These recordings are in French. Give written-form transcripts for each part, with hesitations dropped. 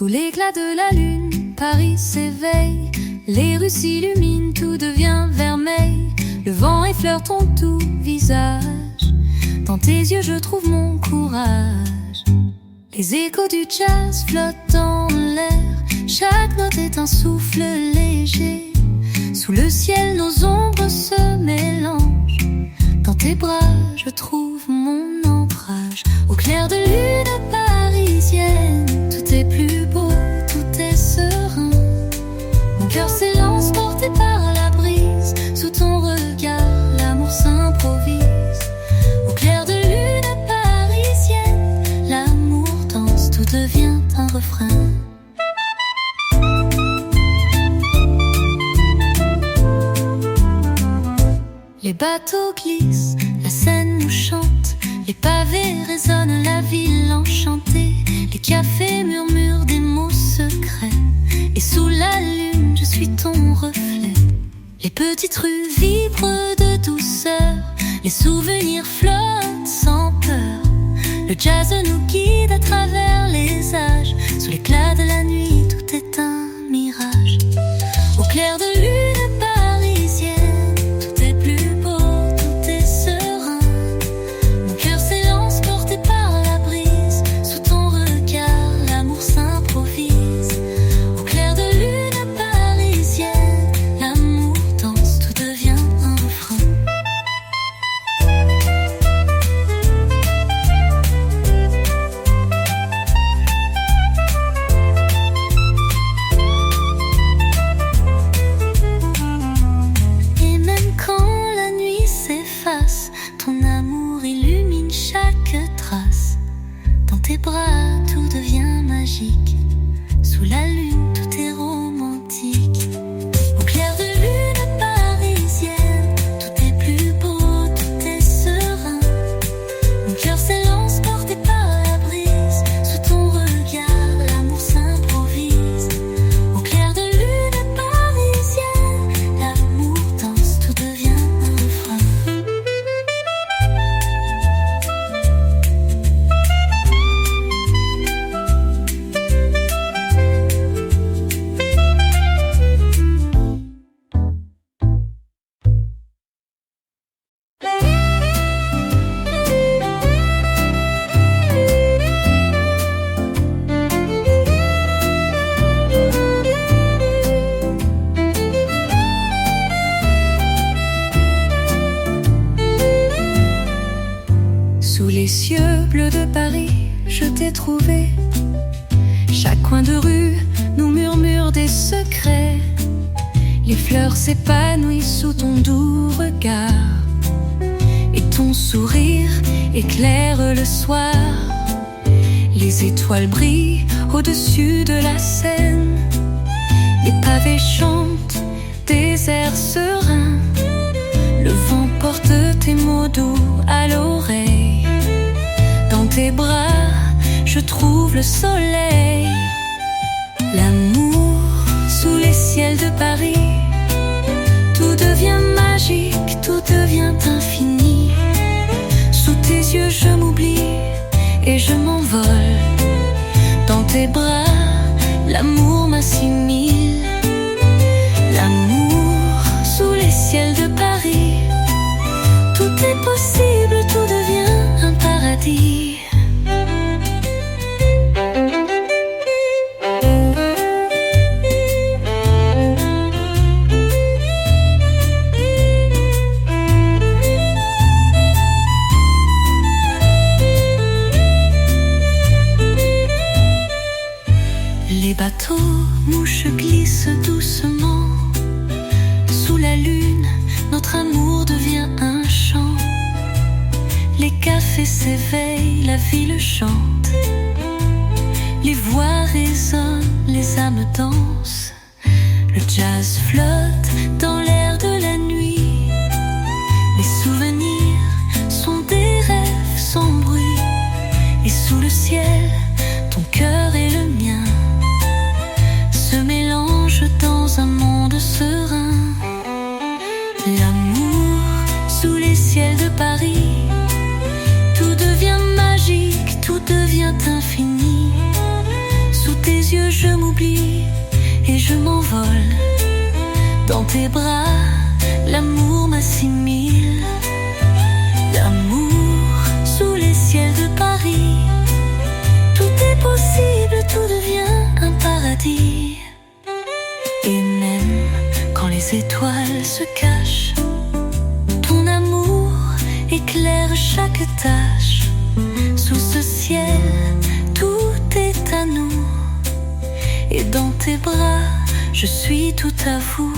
Sous l'éclat de la lune, Paris s'éveille. Les rues s'illuminent, tout devient vermeil. Le vent effleure ton tout visage. Dans tes yeux je trouve mon courage. Les échos du jazz flottent en l'air. Chaque note est un souffle léger. Sous le ciel nos ombres se mélangent. Dans tes bras je trouve mon ancrage. Au clair de lune parisienne, tout est plus beau, tout est serein. Mon cœur s'élance porté par la brise. Sous ton regard l'amour s'improvise. Au clair de lune parisienne, l'amour danse, tout devient un refrain. Les bateaux glissent, la Seine nous chante. Les pavés résonnent, la ville enchantée. Les cafés murmurent des mots secrets. Et sous la lune, je suis ton reflet. Les petites rues vibrent de douceur. Les souvenirs flottent sans peur. Le jazz nous guide à travers les âges. Sous l'éclat de la nuit, tout est un mirage. Au clair de lune parisienne, tout est plus beau, tout est serein. Mon cœur s'élance porté par la brise. Sous ton regard, l'amour s'improvise. Au clair de lune parisienne, l'amour danse, tout devient un refrain. Et même quand la nuit s'efface, ton amour illumine chaque trace. Dans tes bras, tout devient magique. Sous la lune, tout est romantique. Au clair de lune parisienne, tout est plus beau, tout est serein. Mon cœur s'élance porté par la brise. Sous ton regard, l'amour s'improvise. Au clair de lune parisienne, l'amour danse, tout devient un refrain. Sous les cieux bleus de Paris, je t'ai trouvé. Chaque coin de rue nous murmure des secrets. Les fleurs s'épanouissent sous ton doux regard. Et ton sourire éclaire le soir. Les étoiles brillent au-dessus de la Seine. Les pavés chantent des airs sereins. Le vent porte tes mots doux à l'oreille. Dans tes bras, je trouve le soleil. L'amour sous les ciels de Paris. Tout devient magique, tout devient infini. Sous tes yeux, je m'oublie et je m'envole. Dans tes bras, l'amour m'assimile. L'amour sous les ciels de Paris. Tout est possible, tout devient un paradis. Les bateaux mouches glissent doucement. Sous la lune, notre amour devient un chant. Les cafés s'éveillent, la ville chante. Les voix résonnent, les âmes dansent. Le jazz flotte dans l'air de la nuit. Les souvenirs sont des rêves sans bruit. Et sous le ciel, ton cœur et le mien se mélangent dans un monde serein. L'amour sous les ciels de Paris. Tout devient magique, tout devient infini. Sous tes yeux, m'envole. Dans tes bras, l'amour m'assimile. L'amour sous les ciels de Paris. Tout est possible, tout devient un paradis. Et même quand les étoiles se cachent, ton amour éclaire chaque tâche. Sous ce ciel, tout est à nous. Et dans tes bras, je suis tout à vous.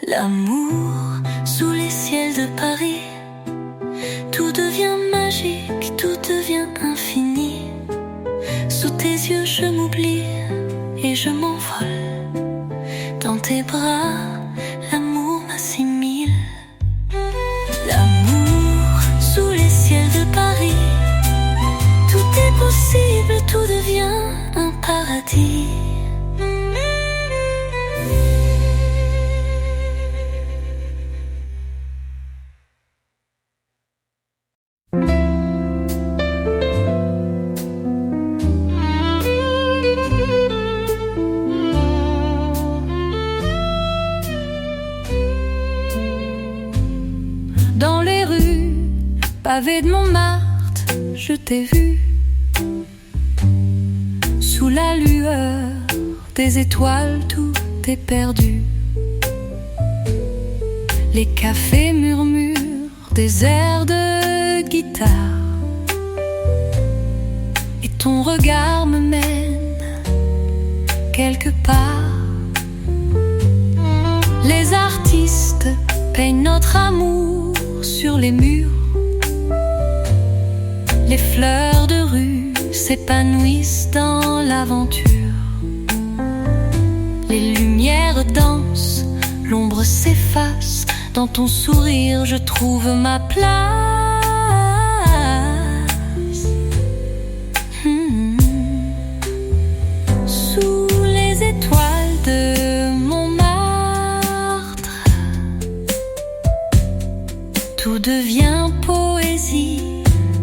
L'amour sous les ciels de Paris. Tout devient magique, tout devient infini. Sous tes yeux je m'oublie et je m'envole. Dans tes bras, l'amour m'assimile. L'amour sous les ciels de Paris. Tout est possible, tout devient un paradis. Dans les rues pavées de Montmartre, je t'ai vu. Sous la lueur des étoiles, tout est perdu. Les cafés murmurent des airs de guitare. Et ton regard me mène quelque part. Les artistes peignent notre amour sur les murs. Les fleurs de rue s'épanouissent dans l'aventure. Les lumières dansent, l'ombre s'efface. Dans ton sourire, je trouve ma place. Sous les étoiles de Montmartre, tout devient poésie,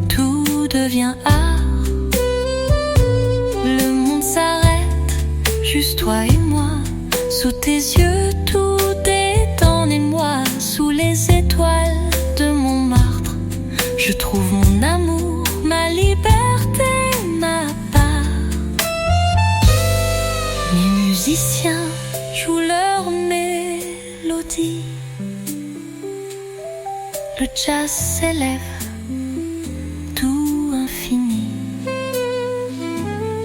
tout devient art. Le monde s'arrête, juste toi et moi. Sous tes yeux, tout est en émoi. Sous les étoiles de Montmartre, je trouve mon amour, ma liberté, ma part. Les musiciens jouent leur mélodie. Le jazz s'élève, tout infini.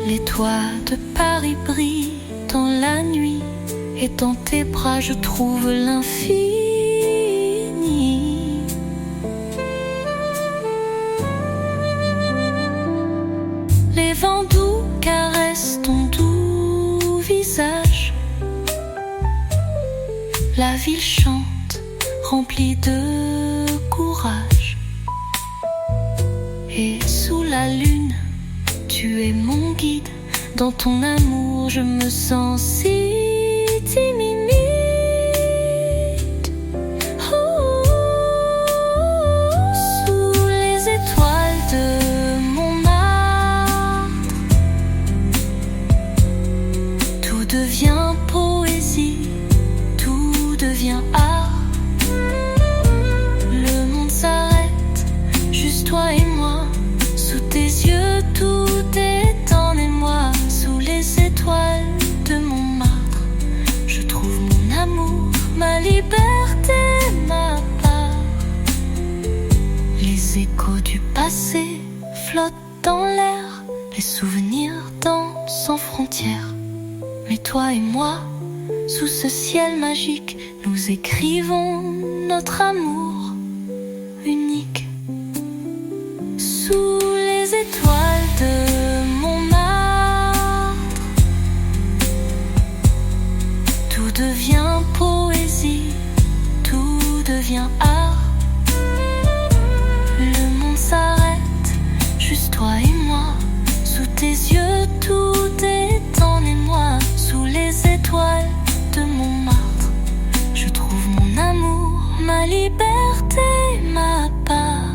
Les toits de Paris brillent dans la nuit. Et dans tes bras je trouve l'infini. Les vents doux caressent ton doux visage. La ville chante, remplie de courage. Et sous la lune, tu es mon guide. Dans ton amour, je me sens si timide. Oh, sous les étoiles de Montmartre, tout devient poésie, tout devient art. Le monde s'arrête, juste toi et moi. Sous tes yeux, tout est en émoi. Sous les étoiles de Montmartre, je trouve mon amour, ma liberté, ma part. Les échos du passé flottent dans l'air. Les souvenirs dansent sans frontières. Mais toi et moi, sous ce ciel magique, nous écrivons notre amour unique. Sous les étoiles de Montmartre, tout devient poésie, tout devient art. Le monde s'arrête, juste toi et moi. Sous tes yeux, tout est en émoi. Sous les étoiles de Montmartre, je trouve mon amour, ma liberté, ma part.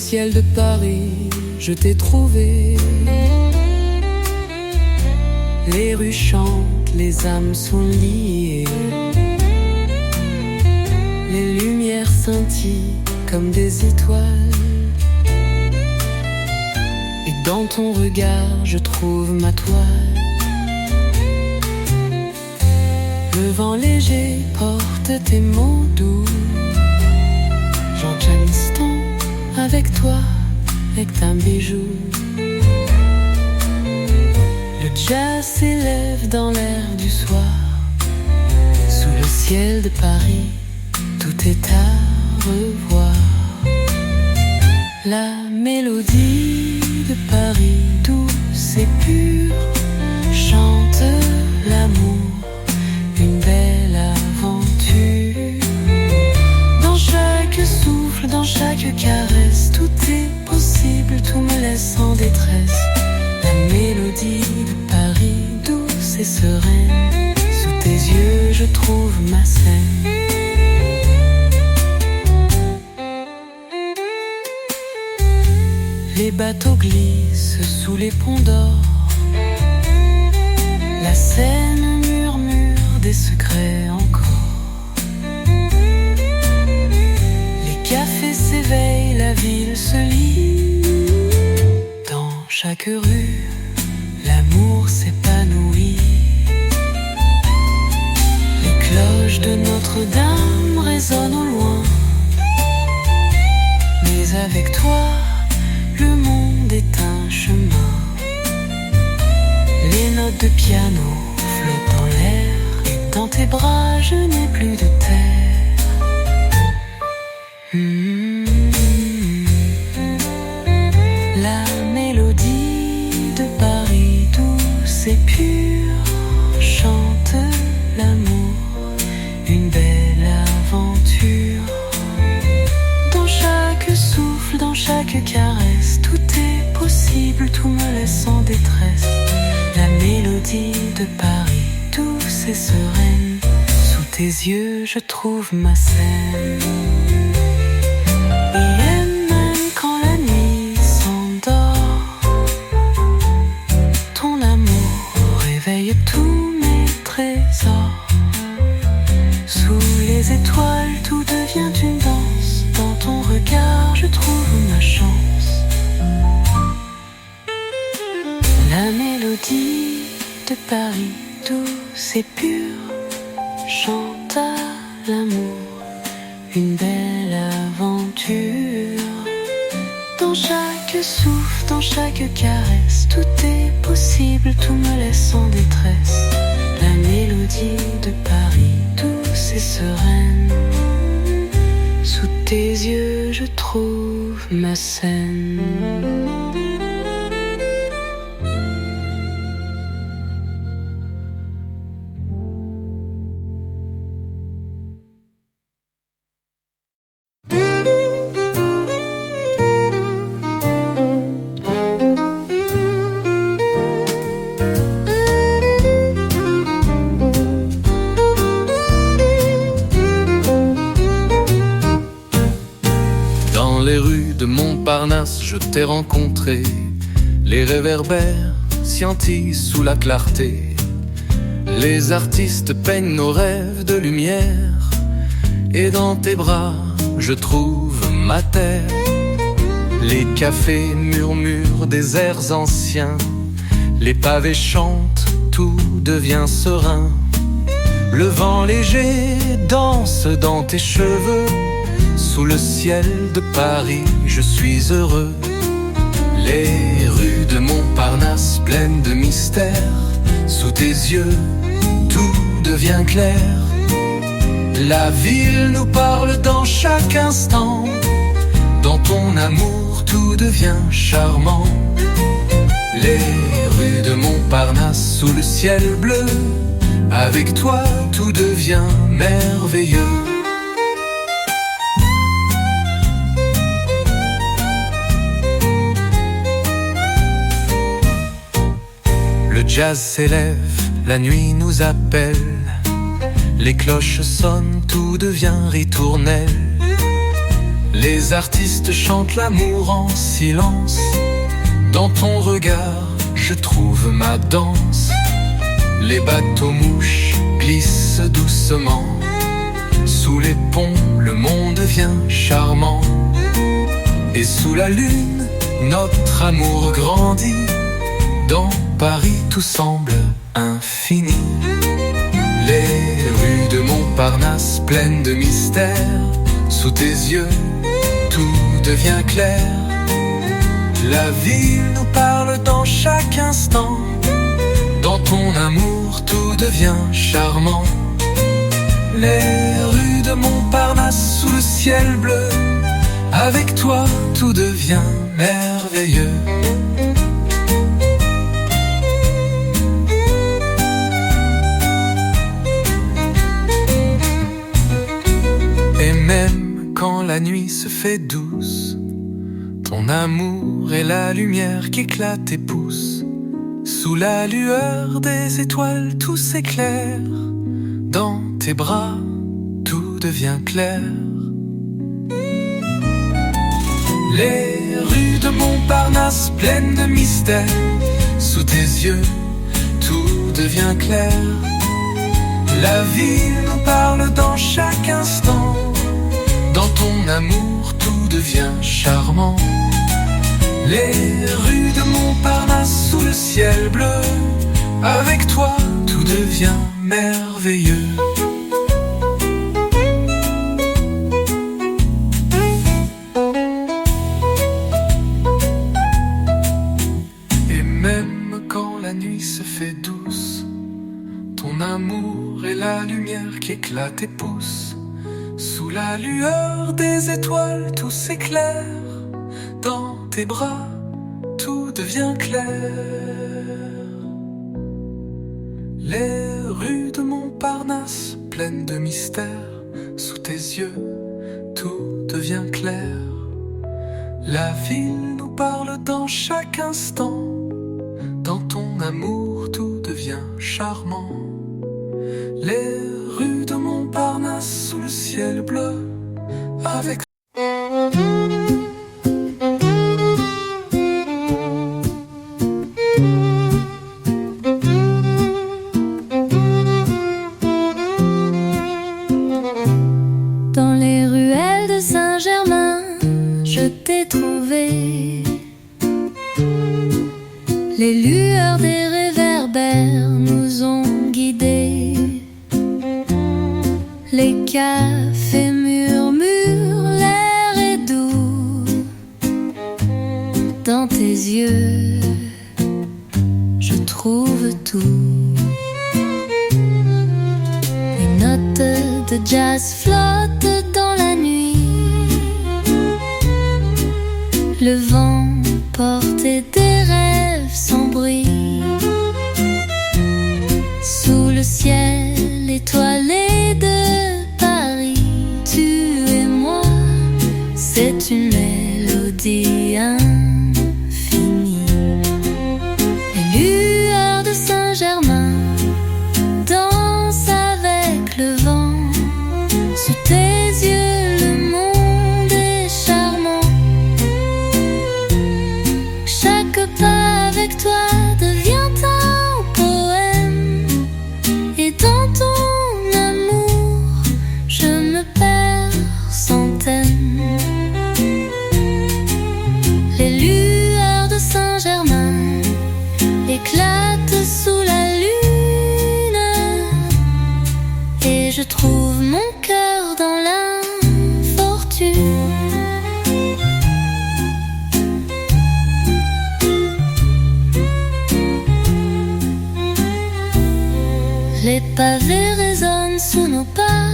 ciel de Paris, je t'ai trouvé. Les rues chantent, les âmes sont liées. Les lumières scintillent comme des étoiles. Et dans ton regard, je trouve ma toile. Le vent léger porte tes mots doux. J'enchaîne l'instant avec toi, avec un bijou. Le jazz s'élève dans l'air du soir. Sous le ciel de Paris, tout est à revoir. La mélodie de Paris, douce et pure, chante l'amour, une belle aventure. Dans chaque souffle, dans chaque caresse, tout est possible, tout me laisse en détresse. La mélodie de Paris, douce et sereine, sous tes yeux je trouve ma scène. Les bateaux glissent sous les ponts d'or. La Seine murmure des secrets encore. Les cafés s'éveillent, la ville se lit. Dans chaque rue, l'amour s'épanouit. Les cloches de Notre-Dame résonnent au loin. Mais avec toi, le monde est un chemin. Les notes de piano flottent dans l'air. Et dans tes bras je n'ai plus de terre. La mélodie de Paris, douce et pure, chante l'amour, une belle aventure. Dans chaque souffle, dans chaque caresse, tout est possible, tout me laisse en détresse. La mélodie de Paris, douce et sereine, sous tes yeux je trouve ma scène. Et même quand la nuit s'endort, ton amour réveille tous mes trésors. Sous les étoiles, tout devient une danse. Dans ton regard, je trouve ma chance. La mélodie de Paris, douce et pure, chante à l'amour, une belle aventure. Dans chaque souffle, dans chaque caresse, tout est possible, tout me laisse en détresse. La mélodie de Paris, douce et sereine, sous tes yeux je trouve ma scène. Montparnasse, je t'ai rencontré. Les réverbères scintillent sous la clarté. Les artistes peignent nos rêves de lumière. Et dans tes bras, je trouve ma terre. Les cafés murmurent des airs anciens. Les pavés chantent, tout devient serein. Le vent léger danse dans tes cheveux. Sous le ciel de Paris, je suis heureux. Les rues de Montparnasse pleines de mystères. Sous tes yeux, tout devient clair. La ville nous parle dans chaque instant. Dans ton amour, tout devient charmant. Les rues de Montparnasse sous le ciel bleu. Avec toi, tout devient merveilleux. Le jazz s'élève, la nuit nous appelle. Les cloches sonnent, tout devient ritournel. Les artistes chantent l'amour en silence. Dans ton regard, je trouve ma danse. Les bateaux-mouches glissent doucement. Sous les ponts, le monde devient charmant. Et sous la lune, notre amour grandit. Dans Paris, tout semble infini. Les rues de Montparnasse pleines de mystères. Sous tes yeux, tout devient clair. La ville nous parle dans chaque instant. Dans ton amour, tout devient charmant. Les rues de Montparnasse sous le ciel bleu. Avec toi, tout devient merveilleux. Et même quand la nuit se fait douce, ton amour est la lumière qui éclate et pousse. Sous la lueur des étoiles, tout s'éclaire. Dans tes bras, tout devient clair. Les rues de Montparnasse pleines de mystères. Sous tes yeux, tout devient clair. La ville nous parle dans chaque instant. Dans ton amour, tout devient charmant. Les rues de Montparnasse sous le ciel bleu. Avec toi, tout devient merveilleux. Et même quand la nuit se fait douce, ton amour est la lumière qui éclate et pousse. Sous la lueur des étoiles, tout s'éclaire. Dans tes bras, tout devient clair. Les rues de Montparnasse pleines de mystères. Sous tes yeux, tout devient clair. La ville nous parle dans chaque instant. Dans ton amour, tout devient charmant. Les rues de Montparnasse sous le ciel bleu. Avec dans les ruelles de Saint-Germain, je t'ai trouvé. Les lueurs des réverbères nous ont guidés. Les cafés murmurent, l'air est doux. Dans tes yeux, je trouve tout. Les notes de jazz flottent dans la nuit. Le vent portait des rêves sans bruit. Sous le ciel étoilé de Paris, tu et moi, c'est une mélodie infinie. Les lueurs de Saint-Germain dansent avec le vent. Sous tes yeux, le monde est charmant. Chaque pas avec toi devient un poème. Et dans ton amour, je me perds sans thème. Les lueurs de Saint-Germain éclatent sous la lune. Et je trouve mon cœur dans l'infortune. Les pavés résonnent sous nos pas.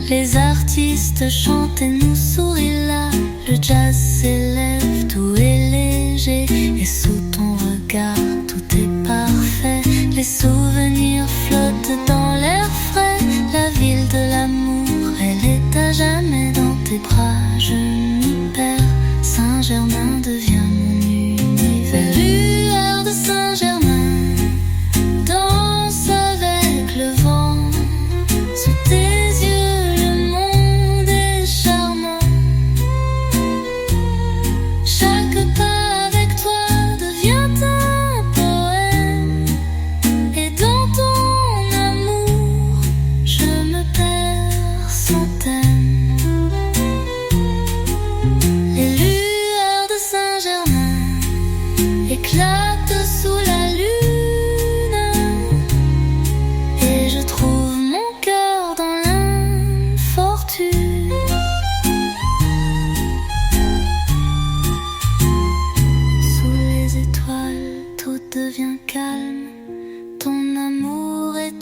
Les artistes chantent et nous sourient là. Le jazz s'élève, tout est léger. Et sous ton regard, tout est parfait. Les souvenirs flottent dans l'air frais. La ville de l'amour, elle est à jamais dans tes bras. Je m'y perds, Saint-Germain devient mon univers. Lueur de Saint-Germain danse avec le vent. Sous tes yeux, le monde est charmant.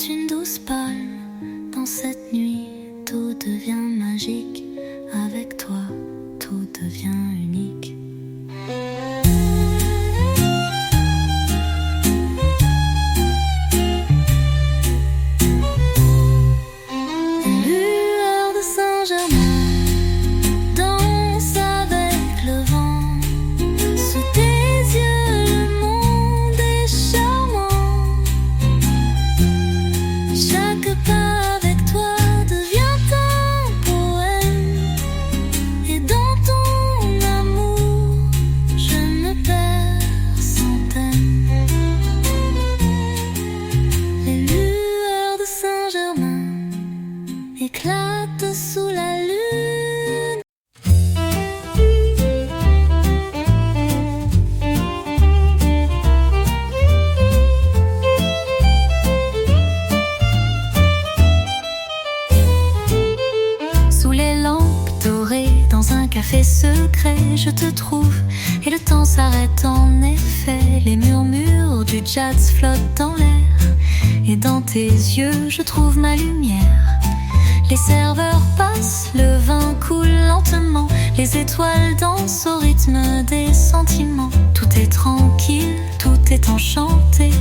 chante une douce palme. Dans cette nuit, tout devient magique. Avec toi, tout devient unique. Éclate sous la lune. Sous les lampes dorées, dans un café secret, je te trouve et le temps s'arrête en effet. Les murmures du jazz flottent dans l'air et dans tes yeux, je trouve ma lumière. Les serveurs passent, le vin coule lentement. Les étoiles dansent au rythme des sentiments. Tout est tranquille, tout est enchanté.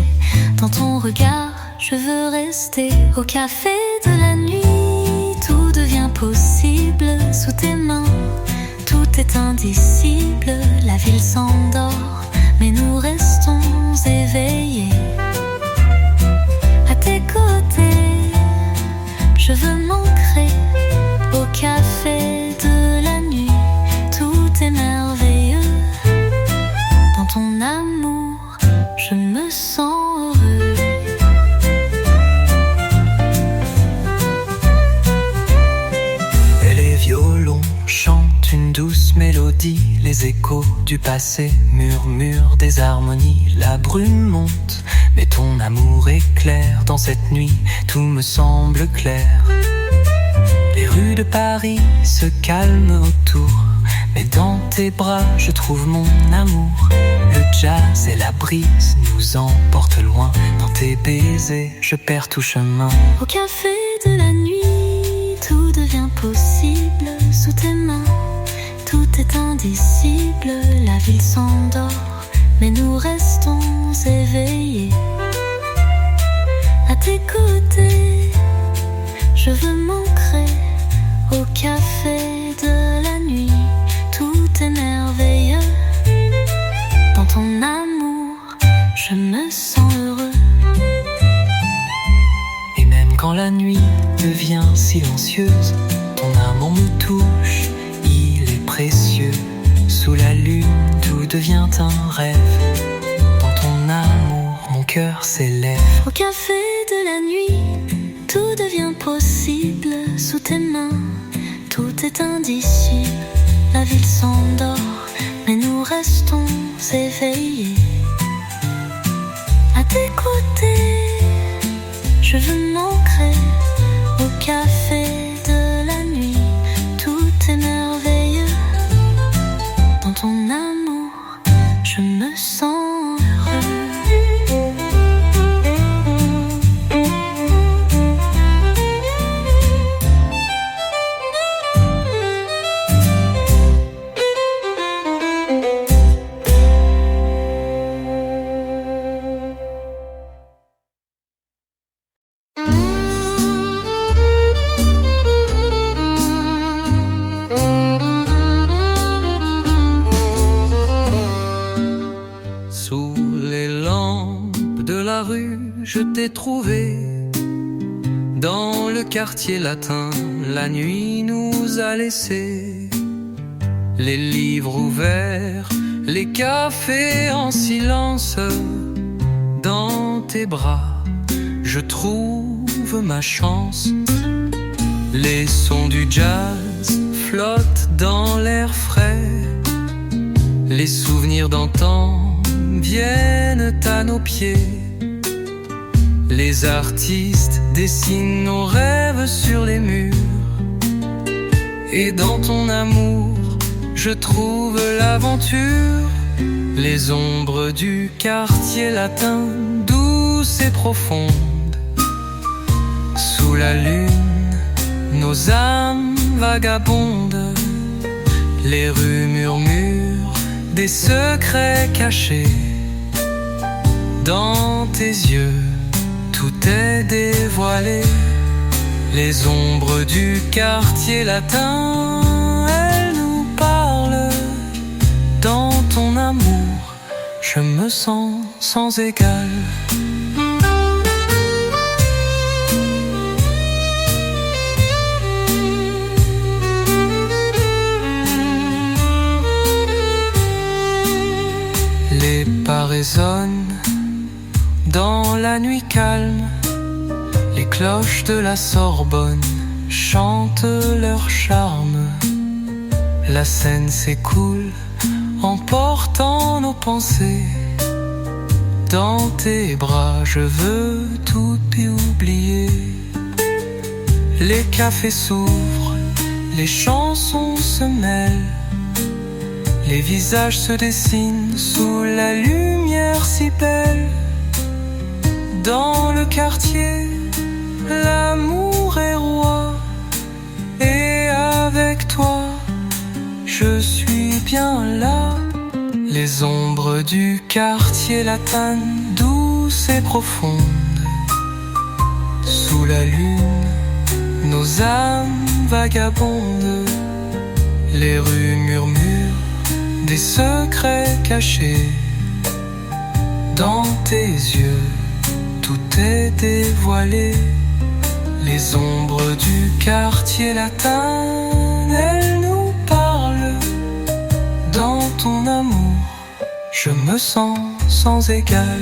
Dans ton regard, je veux rester. Au café de la nuit, tout devient possible. Sous tes mains, tout est indicible. La ville s'endort, mais nous restons éveillés. À tes côtés, je veux m'ancrer au café de la nuit. Tout est merveilleux. Dans ton amour, je me sens heureux. Et les violons chantent une douce mélodie. Les échos du passé murmurent des harmonies. La brume monte, mais ton amour éclaire. Dans cette nuit, tout me semble clair. Les rues de Paris se calment autour, mais dans tes bras, je trouve mon amour. Le jazz et la brise nous emportent loin. Dans tes baisers, je perds tout chemin. Au café de la nuit, tout devient possible. Sous tes mains, tout est indicible. La ville s'endort, mais nous restons éveillés. À tes côtés, je veux m'ancrer au café de la nuit. Tout est merveilleux. Dans ton amour, je me sens heureux. Et même quand la nuit devient silencieuse, ton amour me touche, il est précieux. Sous la lune, tout devient un rêve. Dans ton amour, mon cœur s'élève. Au café de la nuit, tout devient possible. Sous tes mains, tout est indicible. La ville s'endort, mais nous restons éveillés. À tes côtés, je veux m'ancrer au café de la nuit. Tout est merveilleux. Dans ton amour, je me sens heureux. Je t'ai trouvé dans le quartier latin. La nuit nous a laissé les livres ouverts, les cafés en silence. Dans tes bras, je trouve ma chance. Les sons du jazz flottent dans l'air frais. Les souvenirs d'antan viennent à nos pieds. Les artistes dessinent nos rêves sur les murs. Et dans ton amour, je trouve l'aventure. Les ombres du quartier latin, douces et profondes, Sous la lune, nos âmes vagabondent. Les rues murmurent des secrets cachés. Dans tes yeux, tout est dévoilé. Les ombres du quartier latin, elles nous parlent. Dans ton amour, je me sens sans égal. Les pas résonnent dans la nuit calme. Les cloches de la Sorbonne chantent leur charme. La Seine s'écoule, emportant nos pensées. Dans tes bras, je veux tout oublier. Les cafés s'ouvrent, les chansons se mêlent. Les visages se dessinent sous la lumière si belle. Dans le quartier, l'amour est roi. Et avec toi, je suis bien là. Les ombres du quartier latin, douces et profondes. Sous la lune, nos âmes vagabondent. Les rues murmurent des secrets cachés. Dans tes yeux, tout est dévoilé. Les ombres du quartier latin, elles nous parlent. Dans ton amour, je me sens sans égal.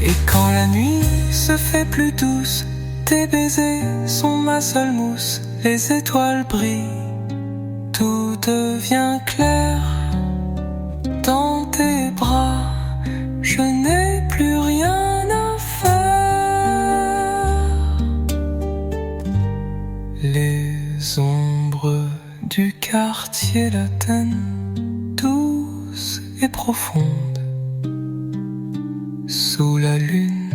Et quand la nuit se fait plus douce, tes baisers sont ma seule mousse. Les étoiles brillent, tout devient clair. Dans tes bras, je n'ai plus rien à faire. Les ombres du quartier latin, douces et profondes. Sous la lune,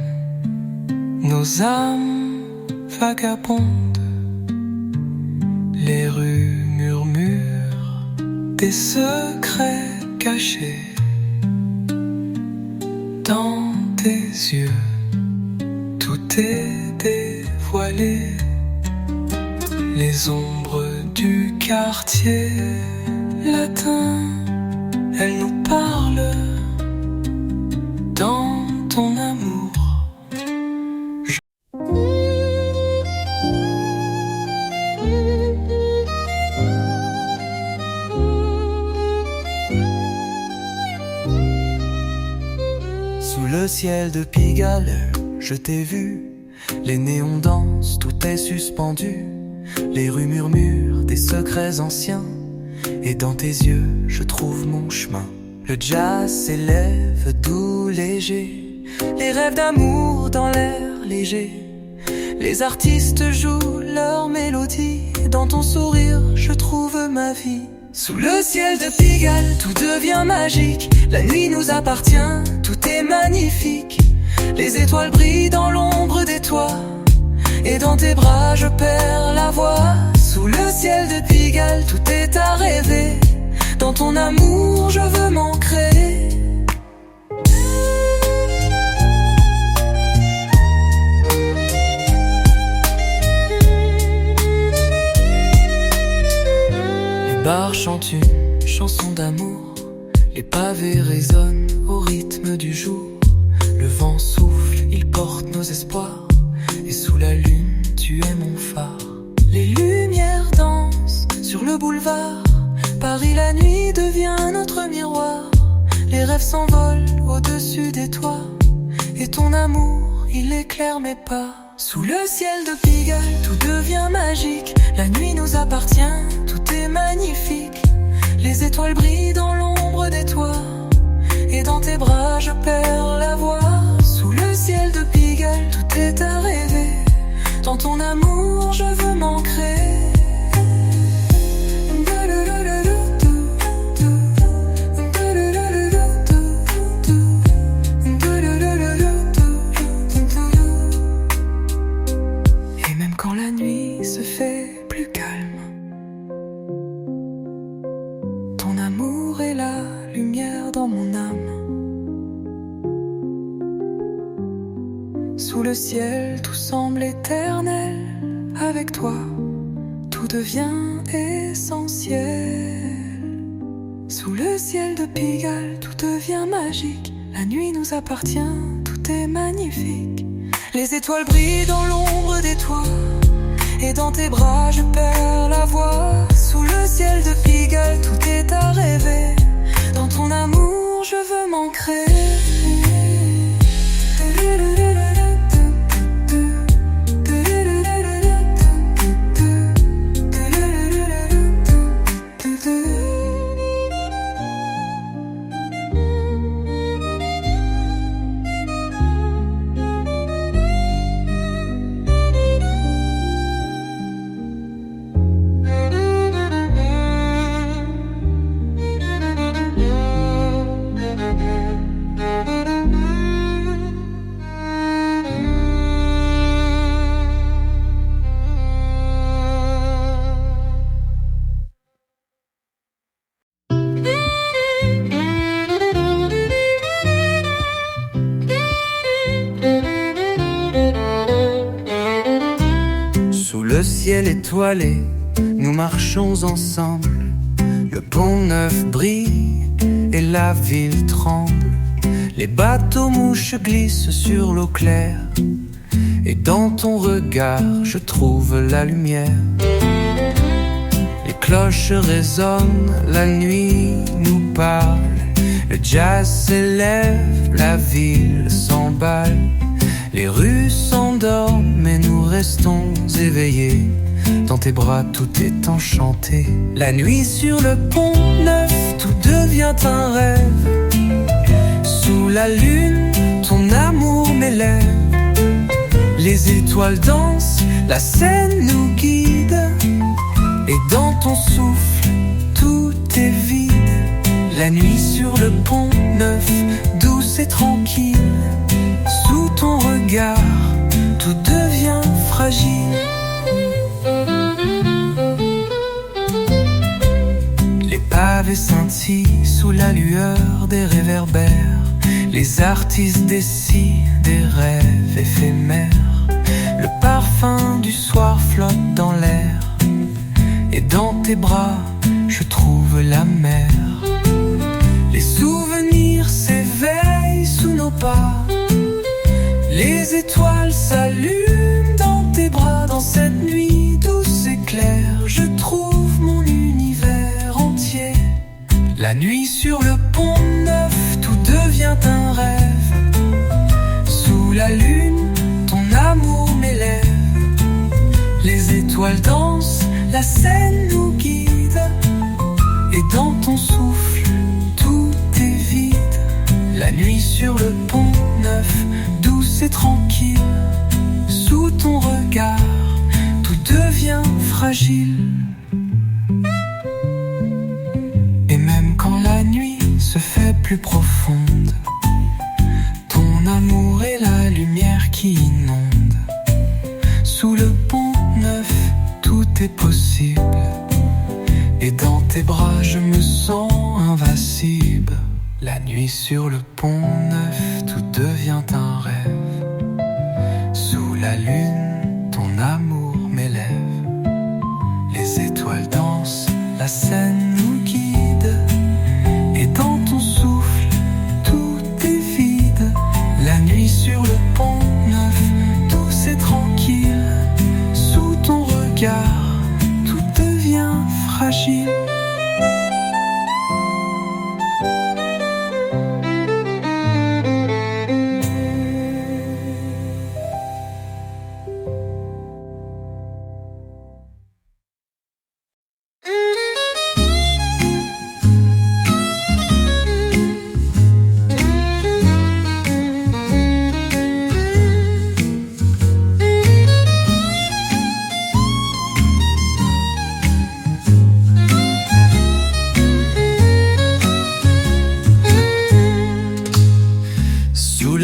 nos âmes vagabondent. Les rues murmurent des secrets cachés. Dans tes yeux, tout est dévoilé. Les ombres du quartier latin, elles nous parlent. Dans ton amour, Sous le ciel de Pigalle, je t'ai vu. Les néons dansent, tout est suspendu. Les rues murmurent des secrets anciens. Et dans tes yeux, je trouve mon chemin. Le jazz s'élève doux, léger. Les rêves d'amour dans l'air léger. Les artistes jouent leur mélodie. Dans ton sourire, je trouve ma vie. Sous le ciel de Pigalle, tout devient magique. La nuit nous appartient, tout est magnifique. Les étoiles brillent dans l'ombre des toits. Et dans tes bras, je perds la voix. Sous le ciel de Pigalle, tout est à rêver. Dans ton amour, je veux m'ancrer. Les bars chantent une chanson d'amour. Les pavés résonnent au rythme du jour. Le vent souffle, il porte nos espoirs. Et sous la lune, tu es mon phare. Les lumières dansent sur le boulevard. Paris la nuit devient notre miroir. Les rêves s'envolent au-dessus des toits. Et ton amour, il éclaire mes pas. Sous le ciel de Pigalle, tout devient magique. La nuit nous appartient, tout est magnifique. Les étoiles brillent dans l'ombre des toits. Et dans tes bras, je perds la voix. Sous le ciel de Pigalle, tout est à rêver. Dans ton amour, je veux m'ancrer. Sous le ciel, tout semble éternel. Avec toi, tout devient essentiel. Sous le ciel de Pigalle, tout devient magique. La nuit nous appartient, tout est magnifique. Les étoiles brillent dans l'ombre des toits, et dans tes bras je perds la voix. Sous le ciel de Pigalle, tout est à rêver. Dans ton amour, je veux m'ancrer. Le ciel étoilé, nous marchons ensemble. Le pont neuf brille et la ville tremble. Les bateaux mouches glissent sur l'eau claire, et dans ton regard je trouve la lumière. Les cloches résonnent, la nuit nous parle. Le jazz s'élève, la ville s'emballe. Les rues s'endorment, mais nous restons éveillés. Dans tes bras, tout est enchanté. La nuit sur le pont neuf, tout devient un rêve. Sous la lune, ton amour m'élève. Les étoiles dansent, la scène nous guide. Et dans ton souffle, tout est vide. La nuit sur le pont neuf, douce et tranquille. Sous ton regard, tout devient fragile. Les pavés scintillent sous la lueur des réverbères. Les artistes dessinent des rêves éphémères. Le parfum du soir flotte dans l'air, et dans tes bras, je trouve la mer. Les souvenirs s'éveillent sous nos pas. Les étoiles s'allument dans tes bras. Dans cette nuit douce et claire, je trouve mon univers entier. La nuit sur le pont neuf, tout devient un rêve. Sous la lune, ton amour m'élève. Les étoiles dansent, la scène nous guide. Et dans ton souffle, tout est vide. La nuit sur le pont neuf, douce et tranquille. Sous ton regard, tout devient fragile. Et même quand la nuit se fait plus profonde, ton amour est la lumière qui inonde. Sous le pont neuf, tout est possible. Et dans tes bras, je me sens invincible. La nuit sur le pont neuf, tout devient un rêve. Sous la lune, ton amour m'élève. Les étoiles dansent, la scène nous guide. Et dans ton souffle, tout est vide. La nuit sur le pont neuf, douce et tranquille. Sous ton regard, tout devient fragile.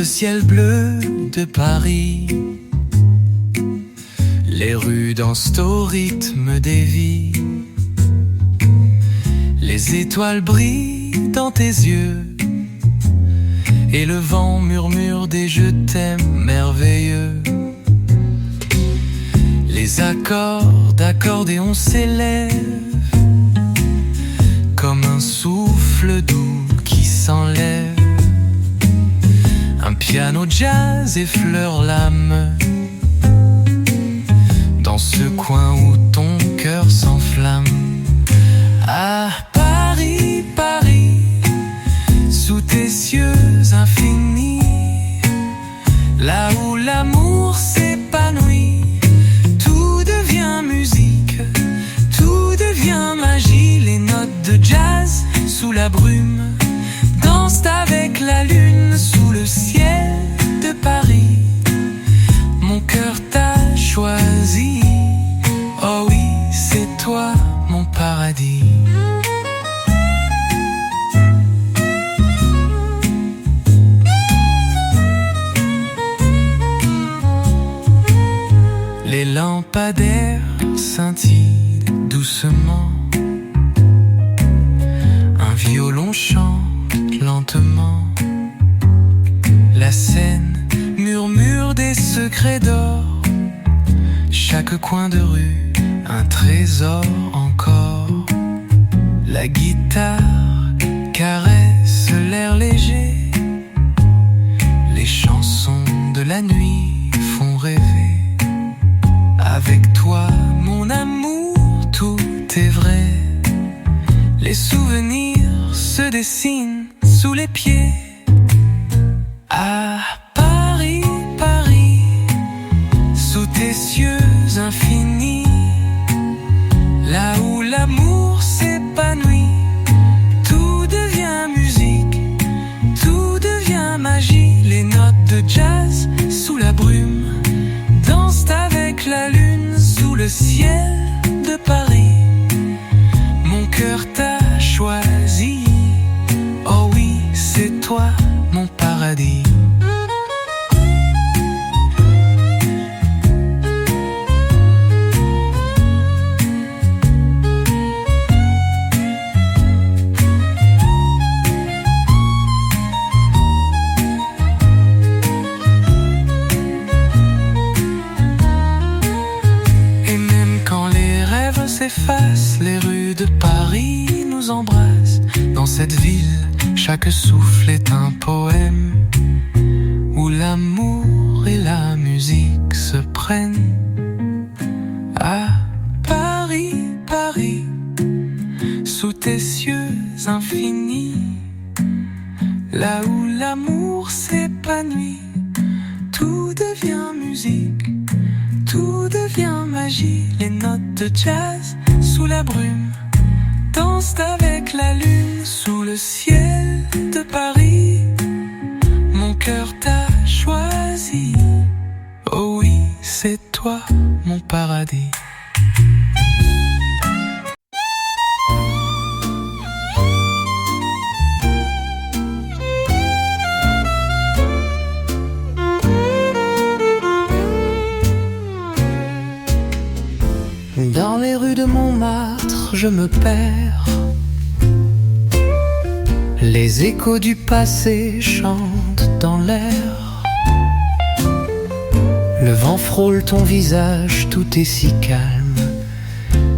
Ciel bleu de Paris, les rues dansent au rythme des vies. Les étoiles brillent dans tes yeux, et le vent murmure des je t'aime merveilleux. cordes d'accordéon s'élèvent comme un souffle doux qui s'enlève. Un piano jazz effleure l'âme dans ce coin où ton cœur s'enflamme. Ah, Paris, Paris, sous tes cieux infinis, là où l'amour s'épanouit, tout devient musique, tout devient magie. Les notes de jazz sous la brume dansent avec la lune sous le ciel de Paris. Mon cœur t'a choisi, oh oui, c'est toi mon paradis. Les lampadaires scintillent doucement, un violon chante lentement, la scène murmure des secrets d'or, chaque coin de rue un trésor encore. La guitare caresse l'air léger, les chansons de la nuit font rêver. Avec toi, mon amour, tout est vrai. Les souvenirs se dessinent sous les pieds. Ah, Paris, Paris, sous tes cieux infinis, là où l'amour s'épanouit, tout devient musique, tout devient magie. Les notes de jazz sous la brume dansent avec la lune sous le ciel de Paris. Mon cœur t'a choisi, oh oui, c'est toi mon paradis. S'efface, les rues de Paris nous embrassent. Dans cette ville, chaque souffle est un poème où l'amour et la musique se prennent. Ah, Paris, Paris, sous tes cieux infinis, là où l'amour s'épanouit, tout devient musique, tout devient magie. Les notes de jazz sous la brume dansent avec la lune sous le ciel de Paris. Mon cœur t'a choisi, oh oui, c'est toi mon paradis. Dans les rues de Montmartre, je me perds. Les échos du passé chantent dans l'air. Le vent frôle ton visage, tout est si calme.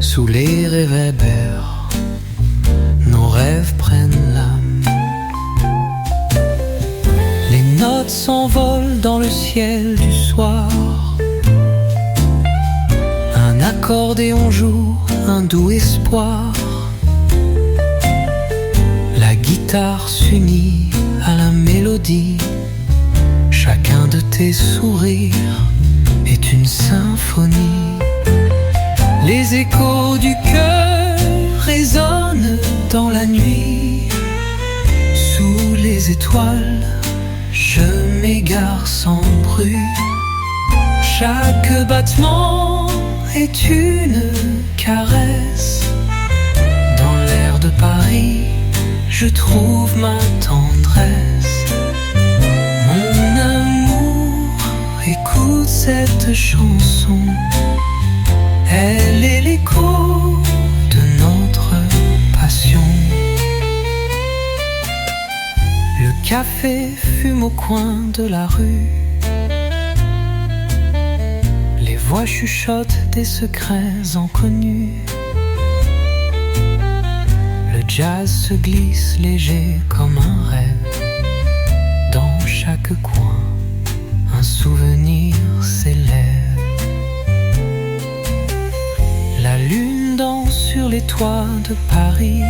Sous les réverbères, nos rêves prennent l'âme. Les notes s'envolent dans le ciel du soir. Un accordéon joue un doux espoir. La guitare s'unit à la mélodie. Chacun de tes sourires est une symphonie. Les échos du cœur résonnent dans la nuit. Sous les étoiles, je m'égare sans bruit. Chaque battement est une caresse. Dans l'air de Paris, je trouve ma tendresse. Mon amour, écoute cette chanson. Elle est l'écho de notre passion. Le café fume au coin de la rue. Les voiles chuchote des secrets inconnus. Le jazz se glisse léger comme un rêve. Dans chaque coin, un souvenir s'élève. La lune danse sur les toits de Paris.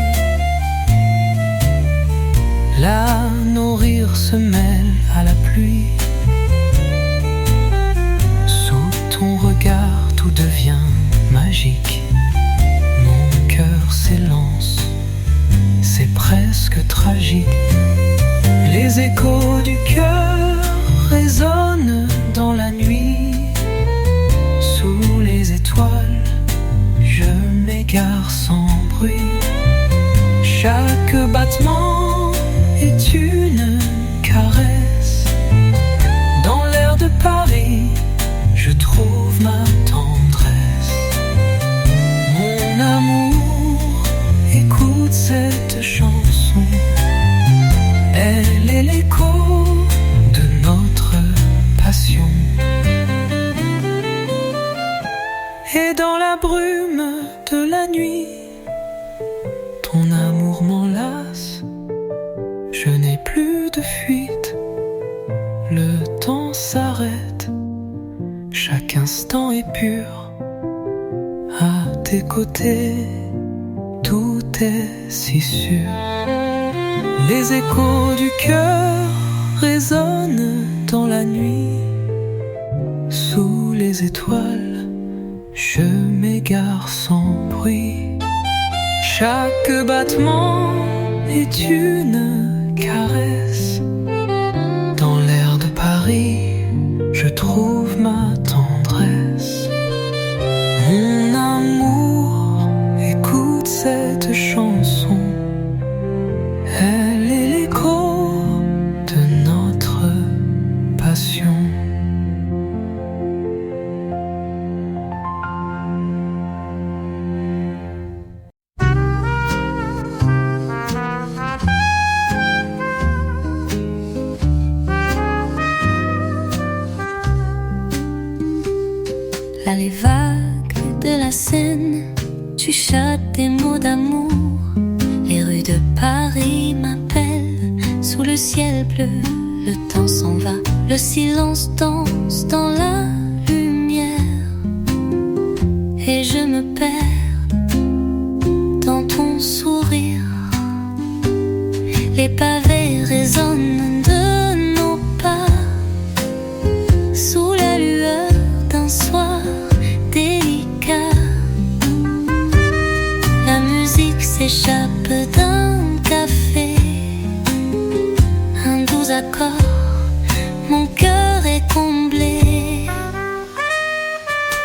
Là, nos rires se mêlent à la pluie. Sous ton regard, tout devient magique. Mon cœur s'élance, c'est presque tragique. Les échos du cœur résonnent dans la nuit. Sous les étoiles, je m'égare sans bruit. Chaque battement est une caresse. Dans l'air de Paris, je trouve ma tendresse. Mon amour, écoute cette chanson. Elle est l'écho de notre passion. Et dans la brume de la nuit, ton amour m'enlace. Je n'ai plus de fuite, le temps s'arrête. Chaque instant est pur, à tes côtés, tout est si sûr. Les échos du cœur résonnent dans la nuit. Sous les étoiles, je m'égare sans bruit. Chaque battement est une caresse. Dans l'air de Paris, je trouve ma tendresse. Mon amour, écoute cette chanson. Elle est l'écho de notre passion. Là les vagues de la Seine chuchotent des mots d'amour. Les rues de Paris m'appellent. Sous le ciel bleu, le temps s'en va. Le silence danse dans la lumière. Et je me perds dans ton sourire. Les pavés résonnent de nos pas. Sous la lueur d'un soir délicat, la musique s'échappe d'un café. Un doux accord, mon cœur est comblé.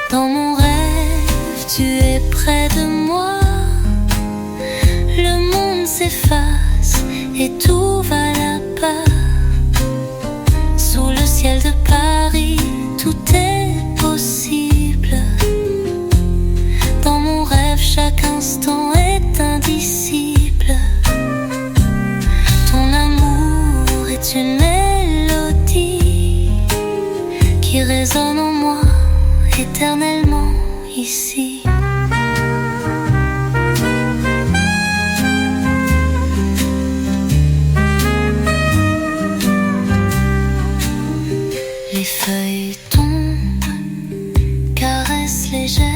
Dans mon rêve, tu es près de moi. Le monde s'efface et tout va là-bas. Sous le ciel de Paris, tout est possible. Dans mon rêve, chaque instant est indicible. Ton amour est une mélodie qui résonne en moi éternellement ici. Les feuilles tombent, caresses légères.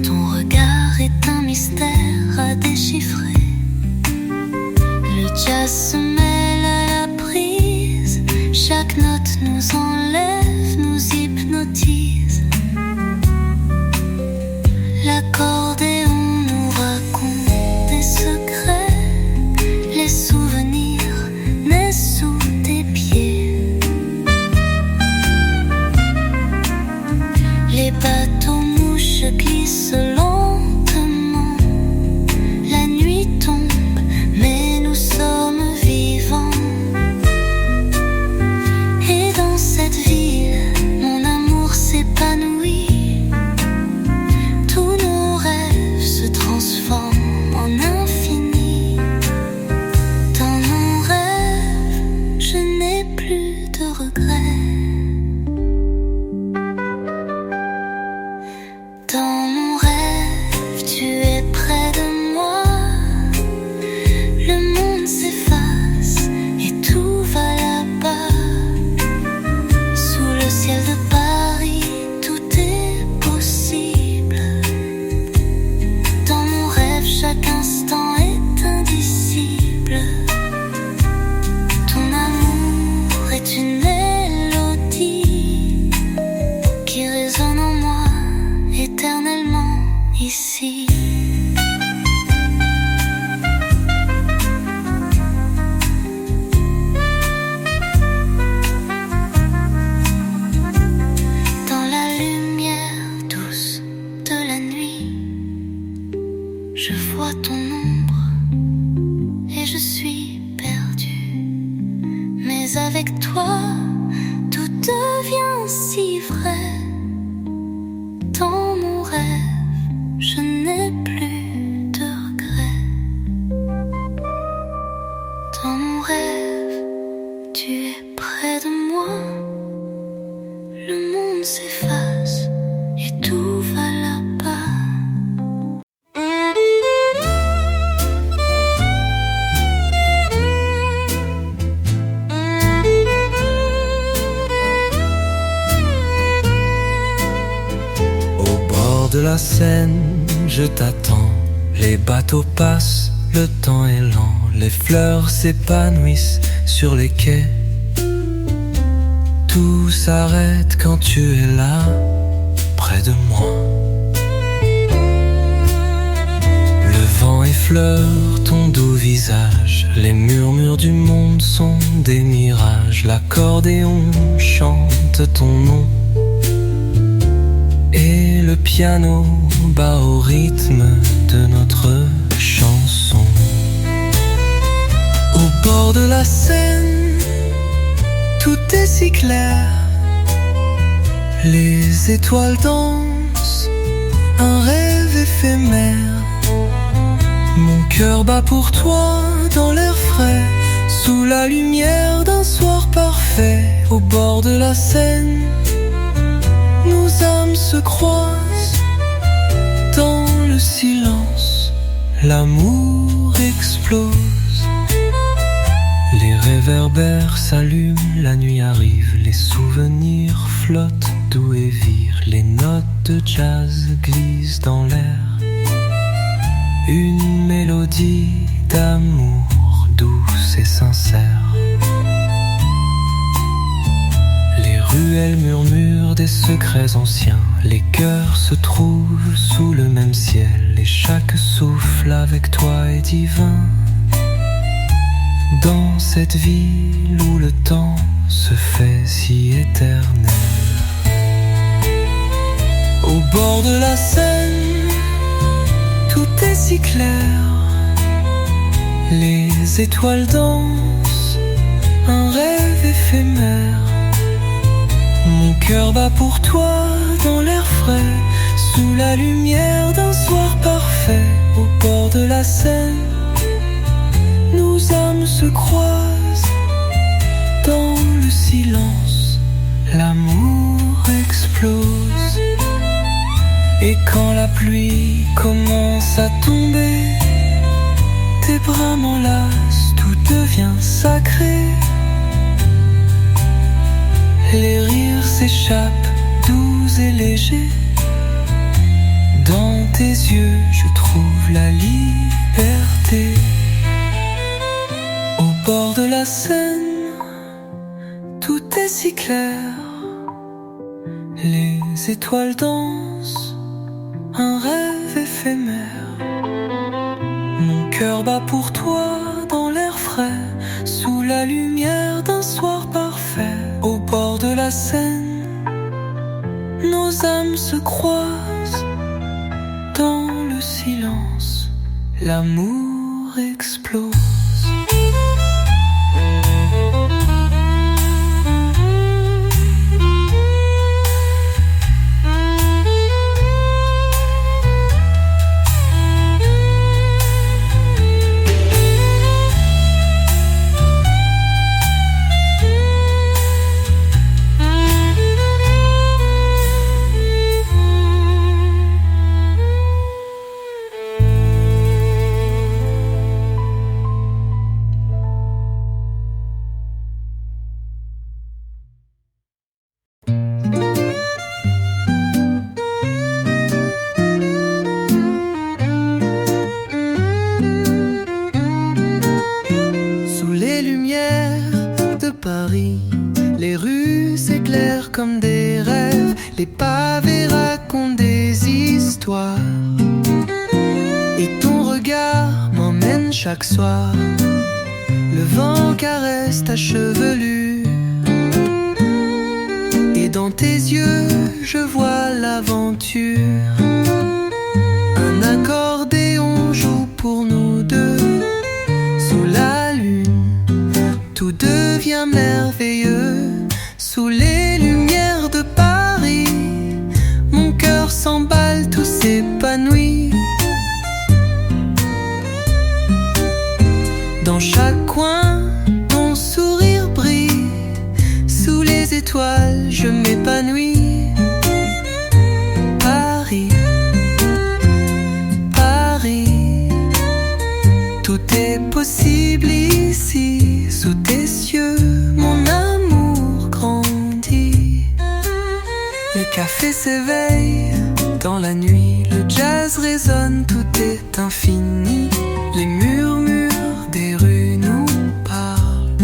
Ton regard est un mystère à déchiffrer. Le jazz se mêle à la prise. Chaque note nous enlève, nous hypnotise. L'accordéon nous raconte des secrets. Les souvenirs naissent sous tes pieds. Les bateaux mouches glissent lentement. La nuit tombe, mais nous sommes vivants. Et dans cette s'efface et tout va là-bas. Au bord de la Seine, je t'attends. Les bateaux passent, le temps est lent. Les fleurs s'épanouissent sur les quais. Tout s'arrête quand tu es là, près de moi. Le vent effleure ton doux visage. Les murmures du monde sont des mirages. L'accordéon chante ton nom et le piano bat au rythme de notre chanson. Au bord de la Seine, tout est si clair. Les étoiles dansent, un rêve éphémère. Mon cœur bat pour toi dans l'air frais, sous la lumière d'un soir parfait. Au bord de la Seine, nos âmes se croisent. Dans le silence, l'amour explose. Les réverbères s'allument, la nuit arrive. Les souvenirs flottent doux et vire. Les notes de jazz glissent dans l'air. Une mélodie d'amour douce et sincère. Les ruelles murmurent des secrets anciens. Les cœurs se trouvent sous le même ciel. Et chaque souffle avec toi est divin. Dans cette ville où le temps se fait si éternel. Au bord de la Seine, tout est si clair. Les étoiles dansent, un rêve éphémère. Mon cœur bat pour toi dans l'air frais, sous la lumière d'un soir parfait. Au bord de la Seine, nos âmes se croisent. Dans le silence, l'amour explose. Et quand la pluie commence à tomber, tes bras m'enlacent, tout devient sacré. Les rires s'échappent, doux et légers. Dans tes yeux, je trouve la liberté. Au bord de la Seine, tout est si clair. Les étoiles dansent, un rêve éphémère. Mon cœur bat pour toi dans l'air frais, sous la lumière d'un soir parfait. Au bord de la Seine, nos âmes se croisent. Dans le silence, l'amour explose. Les rues s'éclairent comme des rêves, les pavés racontent des histoires. Et ton regard m'emmène chaque soir, le vent caresse ta chevelure. Et dans tes yeux, je vois l'aventure. Un accordéon joue pour nous deux. Sous la lune, tout devient merveilleux. Sous les lumières de Paris, mon cœur s'emballe, tout s'épanouit. Dans chaque coin, ton sourire brille. Sous les étoiles, je m'épanouis. cafés s'éveillent dans la nuit, le jazz résonne, tout est infini. Les murmures des rues nous parlent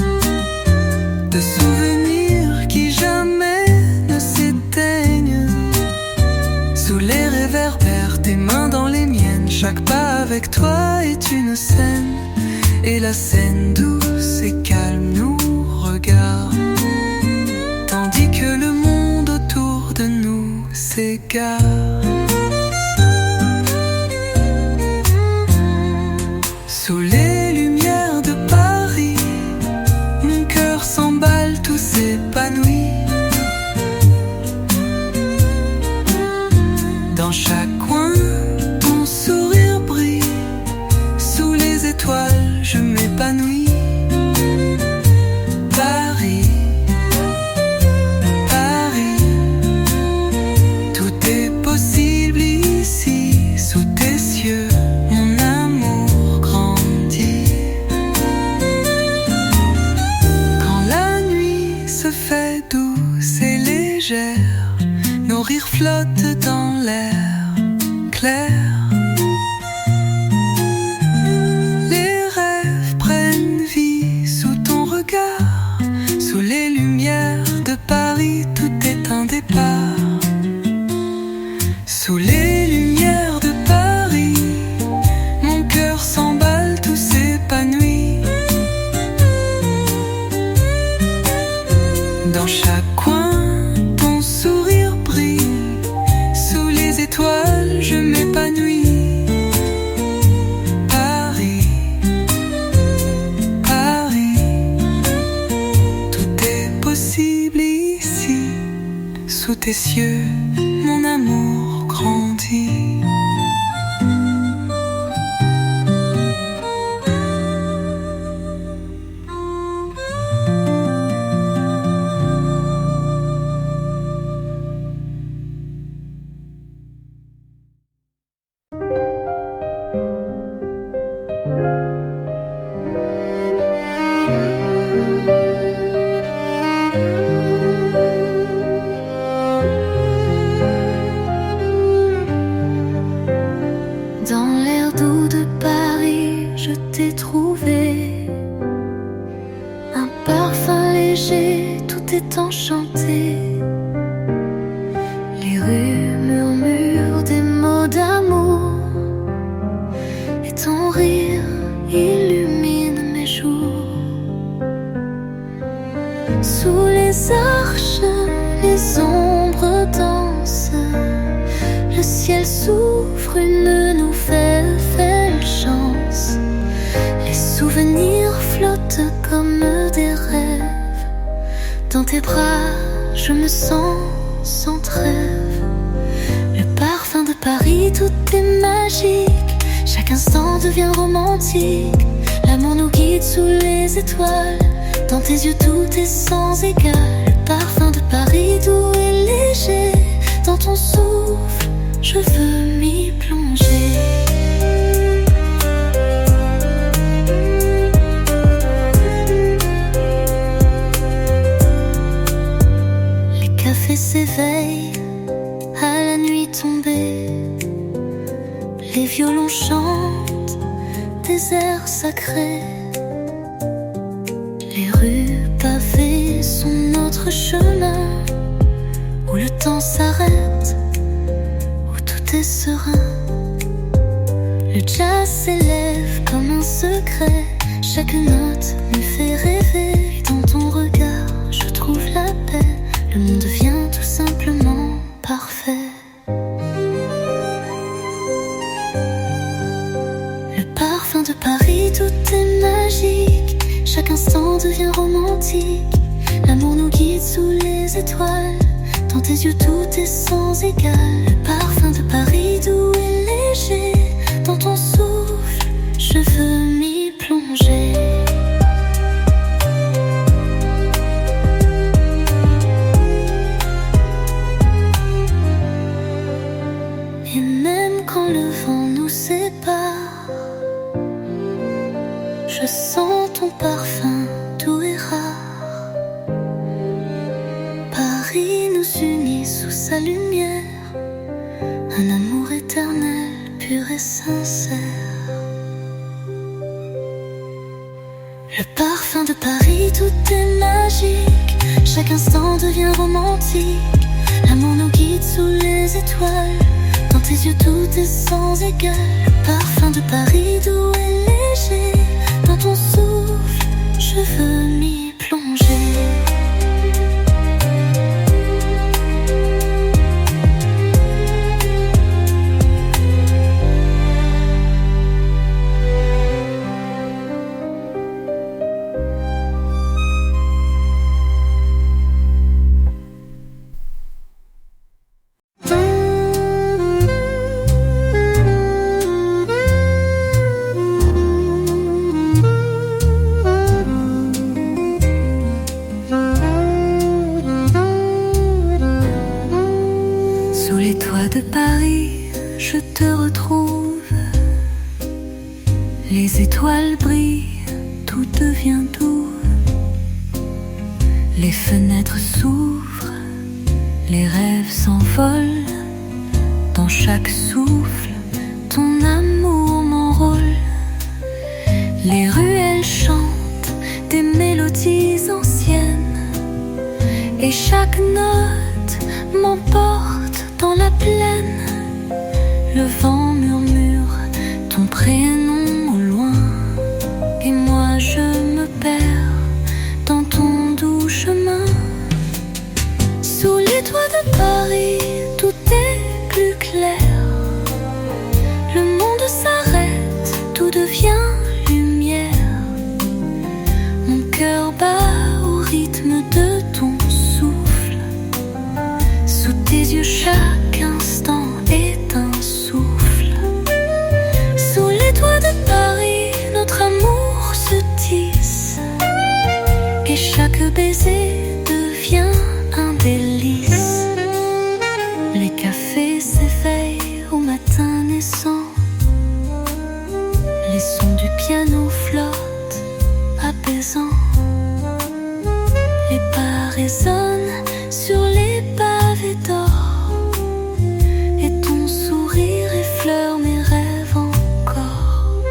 de souvenirs qui jamais ne s'éteignent. Sous les réverbères, tes mains dans les miennes, chaque pas avec toi est une scène. Et la scène douce et calme nous regarde, tandis que le monde autour de nous s'égare. Sous les lumières de Paris, mon cœur s'emballe, tout s'épanouit. Dans chaque coin, ton sourire brille. Sous les étoiles, je m'épanouis. Paris, Paris, tout est possible ici. Sous tes cieux, mon amour grandit. Quand la nuit se fait douce et légère, nos rires flottent dans l'air clair. Les rêves prennent vie sous ton regard. Sous les lumières de Paris, tout est un départ. Sous les lumières de Paris, mon cœur s'emballe, tout s'épanouit. Dans chaque coin, ton sourire brille. Sous les étoiles, je m'épanouis. Paris, Paris, tout est possible ici. Sous tes cieux, mon amour grandit. Dans l'air doux de Paris, je t'ai trouvé. Un parfum léger, tout est enchanté. Les rues murmurent des mots d'amour, et ton rire illumine mes jours. Sous les arches, les ombres dansent. Le ciel s'ouvre, une nouvelle chance. Les souvenirs flottent comme des rêves. Dans tes bras, je me sens sans trêve. Le parfum de Paris, tout est magique. Chaque instant devient romantique. L'amour nous guide sous les étoiles. Dans tes yeux, tout est sans égal. Le parfum de Paris, doux et léger. Dans ton souffle, je veux m'y plonger. Les cafés s'éveillent à la nuit tombée. Les violons chantent des airs sacrés. Les rues pavées sont notre chemin, où le temps s'arrête, est serein. Le jazz s'élève comme un secret. Chaque note me fait rêver. Dans ton regard, je trouve la paix. Le monde devient tout simplement parfait. Le parfum de Paris, tout est magique. Chaque instant devient romantique. L'amour nous guide sous les étoiles. Dans tes yeux, tout est sans égal. Le parfum de Paris, doux et léger. Dans ton souffle, je veux m'y plonger. Et même quand le vent nous sépare, je sens ton parfum doux et rare. Paris nous unit sous sa lumière, un amour éternel, pur et sincère. Le parfum de Paris, tout est magique, chaque instant devient romantique. L'amour nous guide sous les étoiles, dans tes yeux tout est sans égal. Le parfum de Paris, doux et léger, dans ton souffle, je veux m'y plonger. Sous les toits de Paris, je te retrouve. Les étoiles brillent, tout devient doux. Les fenêtres s'ouvrent, les rêves s'envolent. Dans chaque souffle, ton amour m'enrôle. Les ruelles chantent des mélodies anciennes, et chaque note m'emporte dans la plaine. Le vent murmure ton prénom au loin, et moi je me perds dans ton doux chemin. Sous les toits de Paris, tout est plus clair. Le monde s'arrête, tout devient lumière. Mon cœur bat au rythme de ton souffle. Sous tes yeux, chaque instant est un souffle. Sous les toits de Paris, notre amour se tisse, et chaque baiser devient un délice. Les cafés s'éveillent au matin naissant, les sons du piano flottent apaisants. Les pas résonnent sur les pavés d'or, et ton sourire effleure mes rêves encore.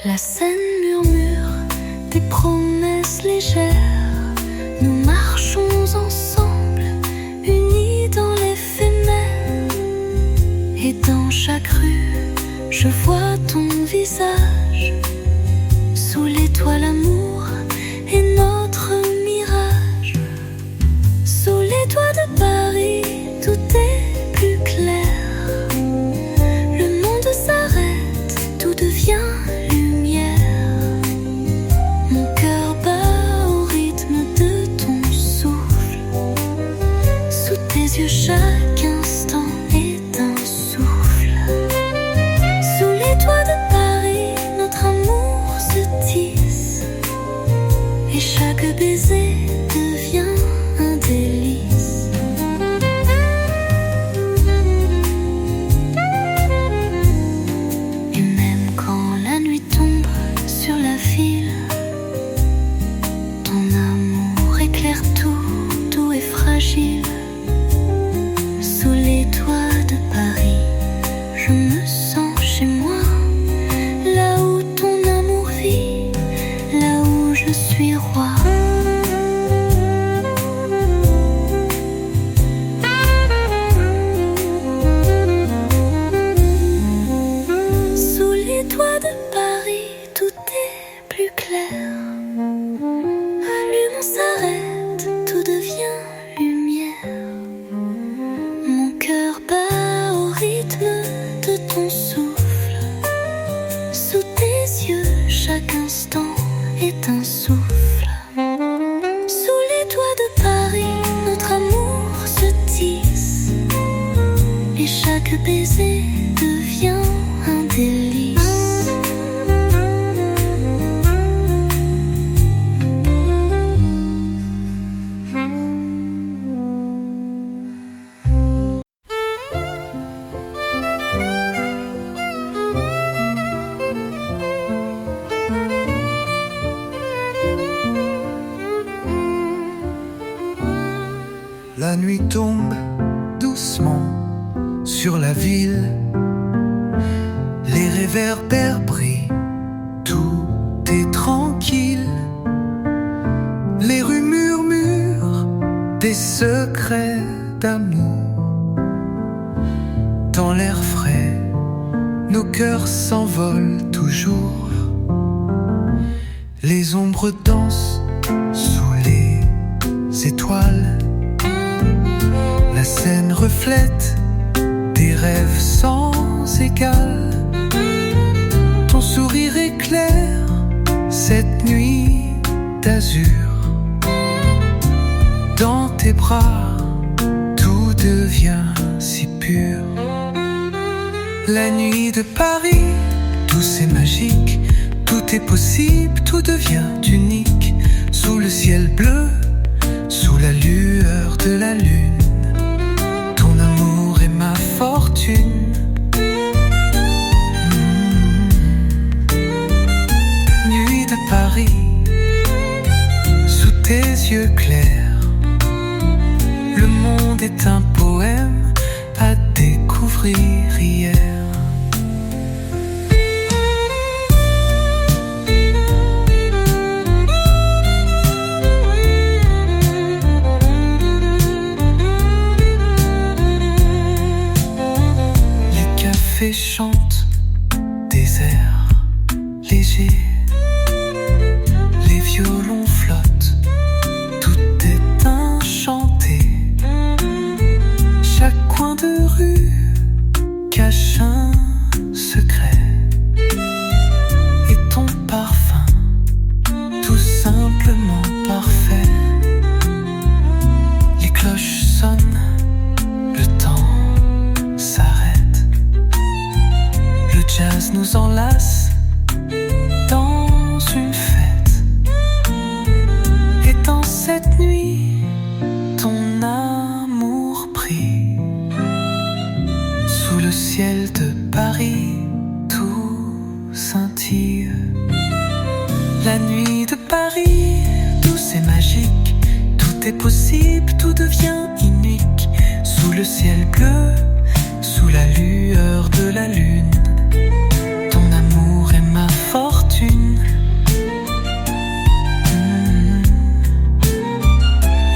La Seine murmure des promesses légères. Nous marchons ensemble, unis dans l'éphémère. Et dans chaque rue, je vois ton visage. Sous les toits, l'amour est notre mirage. Sous les toits de Paris, tout est plus clair. Le monde s'arrête, tout devient lumière. Mon cœur bat au rythme de ton souffle. Sous tes yeux, chaque instant est un souffle. Sous les toits de Paris, notre amour se tisse, et chaque baiser devient un délice. Et même quand la nuit tombe sur la ville, ton amour éclaire tout, tout est fragile. Sous les toits de Paris, je me sens chez moi, là où ton amour vit, là où je suis roi. Sous les toits de Paris, tout est plus clair. Le monde s'arrête, tout devient lumière. Mon cœur bat au rythme de ton souffle. Sous tes yeux, chaque instant est un souffle. Sous les toits de Paris, notre amour se tisse, et chaque baiser devient un délice. La nuit nuit tombe doucement sur la ville. Les réverbères brillent, tout est tranquille. Les rues murmurent des secrets d'amour. Dans l'air frais, nos cœurs s'envolent toujours. Les ombres dansent sous les étoiles. La scène reflète des rêves sans égal. Ton sourire éclaire cette nuit d'azur. Dans tes bras, tout devient si pur. La nuit de Paris, tout c'est magique. Tout est possible, tout devient unique. Sous le ciel bleu, sous la lueur de la lune. Ton amour est ma fortune. Nuit de Paris, sous tes yeux clairs, le monde est un poème à découvrir hier. Chante des airs légers, les violons flottent, tout est enchanté. Chaque coin de rue cache un secret, et ton parfum tout simplement parfait. Les cloches sonnent, le temps s'arrête. Le jazz nous enlace dans une fête. Et dans cette nuit, ton amour brille. Sous le ciel de Paris, tout scintille. La nuit de Paris, tout c'est magique. Tout est possible, tout devient unique. Sous le ciel bleu, sous la lueur de la lune. Fortune.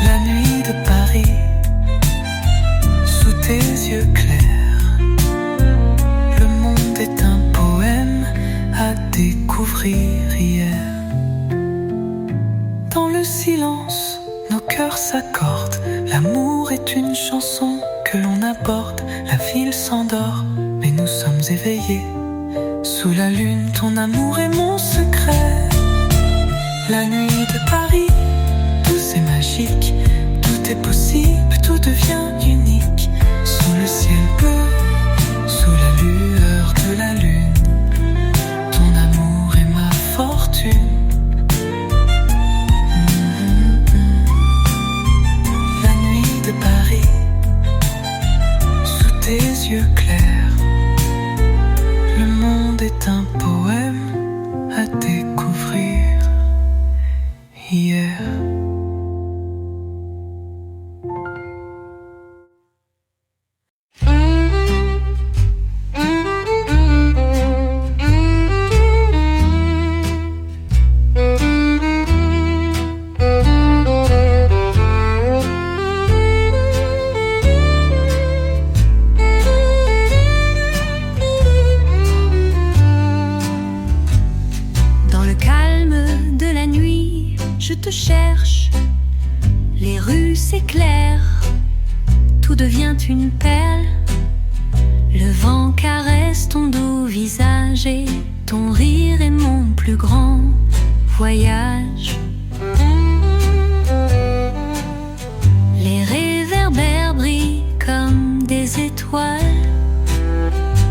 La nuit de Paris, sous tes yeux clairs, le monde est un poème à découvrir hier. Dans le silence, nos cœurs s'accordent. L'amour est une chanson que l'on aborde. La ville s'endort, mais nous sommes éveillés. Sous la lune, ton amour est mon secret. La nuit de Paris, tout c'est magique. Tout est possible, tout devient unique. Sous le ciel bleu, sous la lueur de la lune. Ton amour est ma fortune. La nuit de Paris, sous tes yeux clairs, le monde est un poème à découvrir hier. Je te cherche, les rues s'éclairent, tout devient une perle. Le vent caresse ton doux visage et ton rire est mon plus grand voyage. Les réverbères brillent comme des étoiles.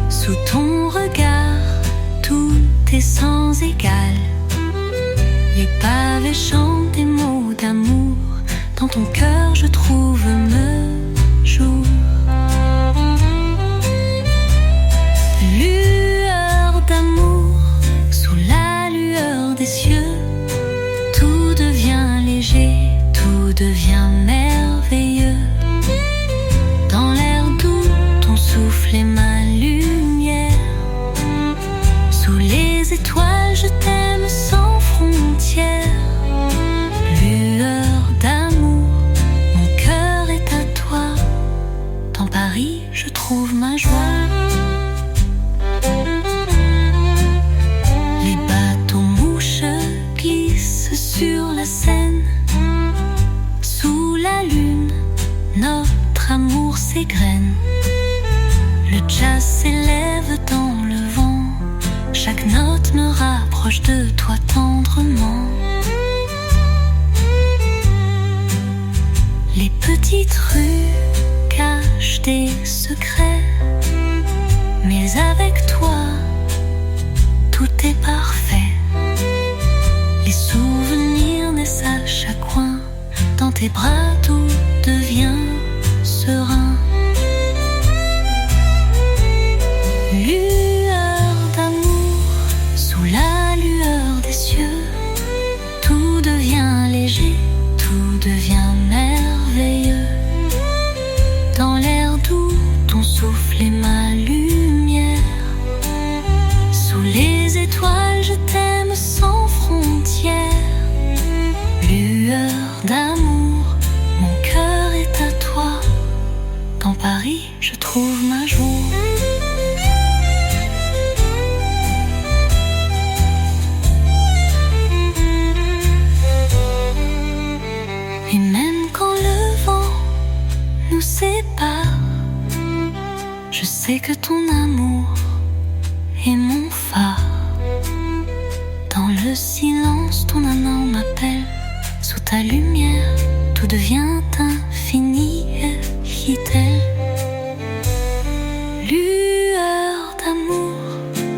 Sous ton regard, tout est sans égal. Les pavés chantent des mots d'amour. Dans ton cœur je trouve me jour. Lueur d'amour, sous la lueur des cieux, tout devient léger, tout devient merveilleux. souffle et ma lumière. Sous les étoiles, je t'aime sans frontières. Lueur d'amour, mon cœur est à toi. Dans Paris, je trouve ma joie. Les bateaux mouches glissent sur la Seine. Sous la lune, notre amour s'égrène. Le jazz s'élève dans le vent. Chaque note me rapproche de toi tendrement. Les petites rues cachent des secrets, mais avec toi, tout est parfait. Les souvenirs naissent à chaque coin. Dans tes bras, tout devient serein. Lueur d'amour, sous la lueur des cieux, tout devient léger, tout devient merveilleux. Dans l'air doux, ton souffle est ma lumière. Sous les étoiles, je t'aime sans frontières. Lueur d'amour, mon cœur est à toi. Dans Paris, je trouve ma joie. Et même quand le vent nous sépare, je sais que ton amour est mon phare. Dans le silence, ton main m'appelle. Sous ta lumière, tout devient infini, dit-elle. Lueur d'amour,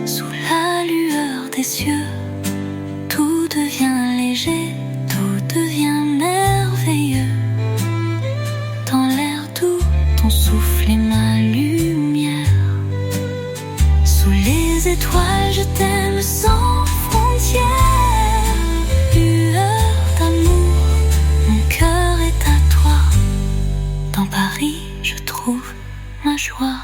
sous la lueur des cieux, tout devient léger, tout devient merveilleux. Dans l'air doux, ton souffle est ma lumière. Sous les étoiles, je t'aime sans frontières. Lueur d'amour, mon cœur est à toi. Dans Paris, je trouve ma joie.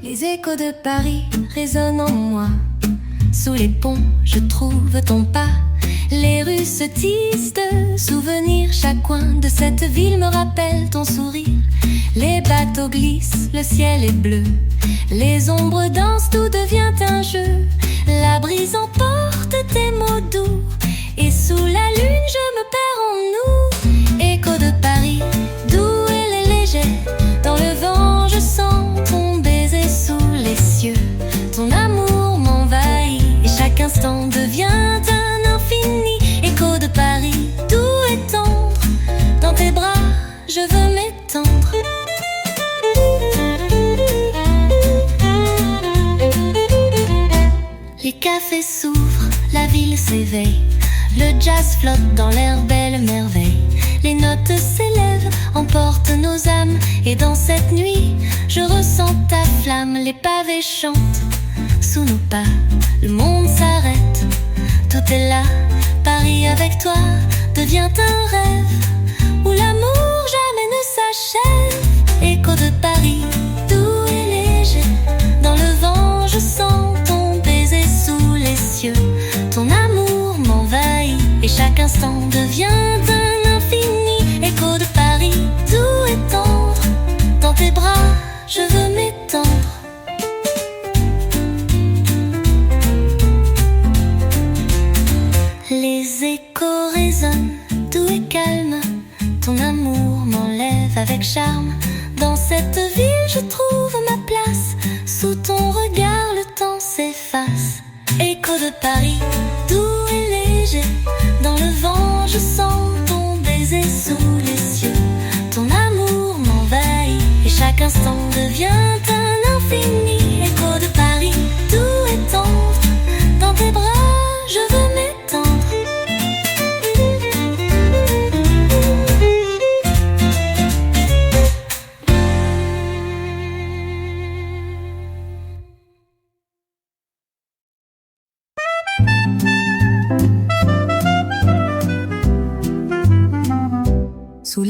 Les échos de Paris résonnent en moi. Sous les ponts, je trouve ton pas. Les rues se tissent de souvenirs. Chaque coin de cette ville me rappelle ton sourire. Les bateaux glissent, le ciel est bleu. Les ombres dansent, tout devient un jeu. La brise emporte tes mots doux. Et sous la lune, je me perds en nous. Écho de Paris, doux et léger. Dans le vent, je sens ton baiser sous les cieux. Ton amour m'envahit et chaque instant devient un infini. Écho de Paris, doux et tendre. Dans tes bras, je veux m'étendre. Les cafés s'ouvrent, la ville s'éveille. Le jazz flotte dans l'air, belle merveille. Les notes s'élèvent, emportent nos âmes. Et dans cette nuit, je ressens ta flamme. Les pavés chantent sous nos pas. Le monde s'arrête, tout est là. Paris avec toi devient un rêve où l'amour jamais ne s'achève. Écho de Paris, doux et léger. Dans le vent, je sens ton baiser sous les cieux. Ton amour m'envahit et chaque instant devient un infini. Écho de Paris, doux et tendre. Dans tes bras, je veux m'étendre. Les échos résonnent, doux et calmes. Ton amour m'enlève avec charme. Dans cette ville, je trouve ma place. Sous ton regard, le temps s'efface. Écho de Paris, doux et léger. Dans le vent, je sens ton baiser sous les cieux. Ton amour m'envahit et chaque instant devient un infini. Écho de Paris, doux et tendre. Dans tes bras,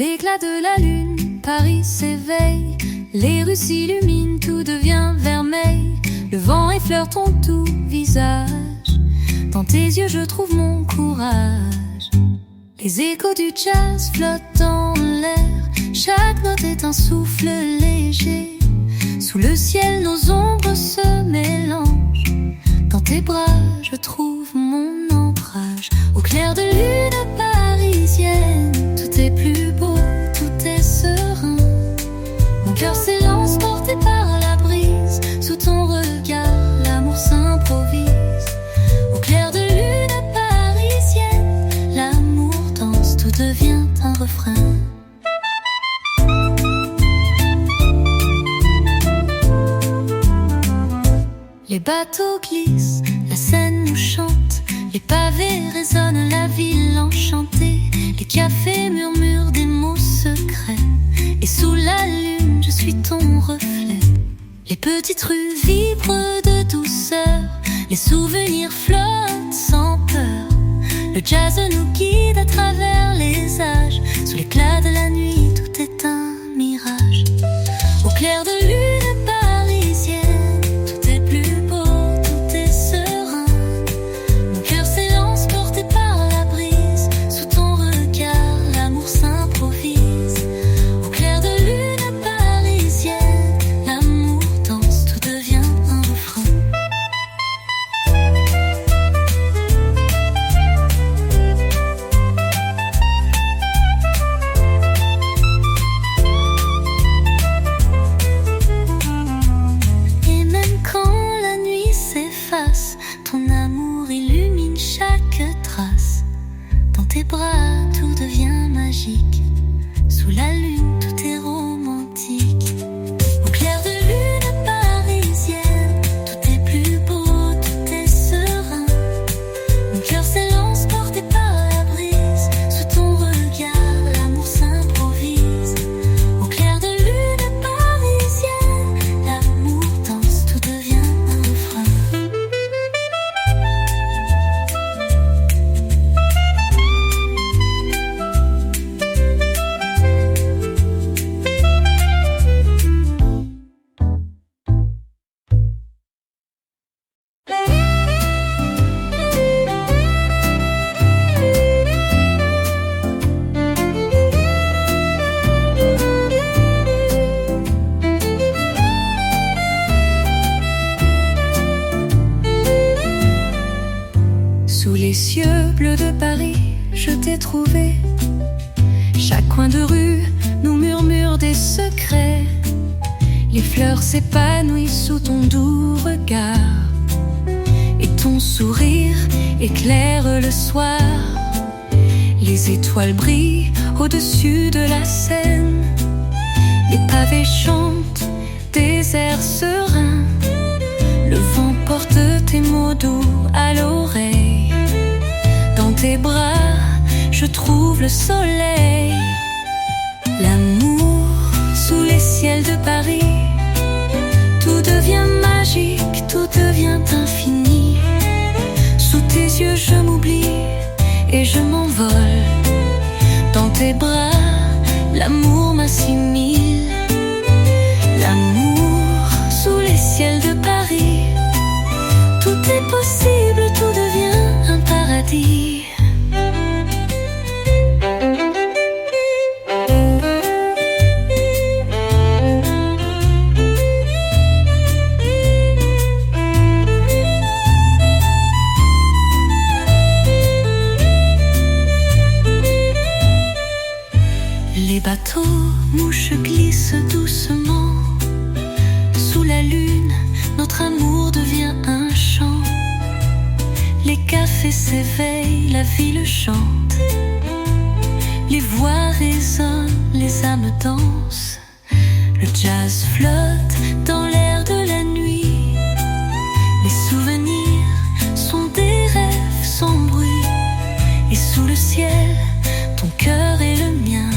l'éclat de la lune, Paris s'éveille. Les rues s'illuminent, tout devient vermeil. Le vent effleure ton tout visage. Dans tes yeux je trouve mon courage. Les échos du jazz flottent en l'air. Chaque note est un souffle léger. Sous le ciel nos ombres se mélangent. Dans tes bras je trouve mon ancrage. Au clair de lune parisienne, tout est plus beau, tout est serein. Mon cœur s'élance porté par la brise. Sous ton regard l'amour s'improvise. Au clair de lune parisienne, l'amour danse, tout devient un refrain. Les bateaux glissent, la Seine nous chante. Les pavés résonnent, la ville enchantée. Les cafés murmurent des mots secrets. Et sous la lune, je suis ton reflet. Les petites rues vibrent de douceur. Les souvenirs flottent sans peur. Le jazz nous guide à travers les âges. Sous l'éclat de la nuit, tout est un mirage. Au clair de lune parisienne, tout est plus beau, tout est serein. Mon cœur s'élance porté par la brise. Sous ton regard, l'amour s'improvise. Au clair de lune parisienne, l'amour danse, tout devient un refrain. Et même quand la nuit s'efface, ton amour illumine chaque trace. Dans tes bras, tout devient magique. Sous la lune, tout est romantique. Au clair de lune parisienne, tout est plus beau, tout est serein. Mon cœur s'élance porté par la brise. Sous ton regard, l'amour s'improvise. Au clair de lune parisienne, l'amour danse, tout devient un refrain. Sous les cieux bleus de Paris, je t'ai trouvé. Chaque coin de rue nous murmure des secrets. Les fleurs s'épanouissent sous ton doux regard. Et ton sourire éclaire le soir. Les étoiles brillent au-dessus de la Seine. Les pavés chantent des airs sereins. Le vent porte tes mots doux à l'oreille. Dans tes bras, je trouve le soleil. L'amour sous les ciels de Paris. Tout devient magique, tout devient infini. Sous tes yeux, je m'oublie et je m'envole. Dans tes bras, l'amour m'assimile. L'amour sous les ciels de Paris. Tout est possible, tout devient un paradis. Les bateaux mouches glissent doucement. Sous la lune, notre amour devient un chant. Les cafés s'éveillent, la ville chante. Les voix résonnent, les âmes dansent. Le jazz flotte dans l'air de la nuit. Les souvenirs sont des rêves sans bruit. Et sous le ciel, ton cœur et le mien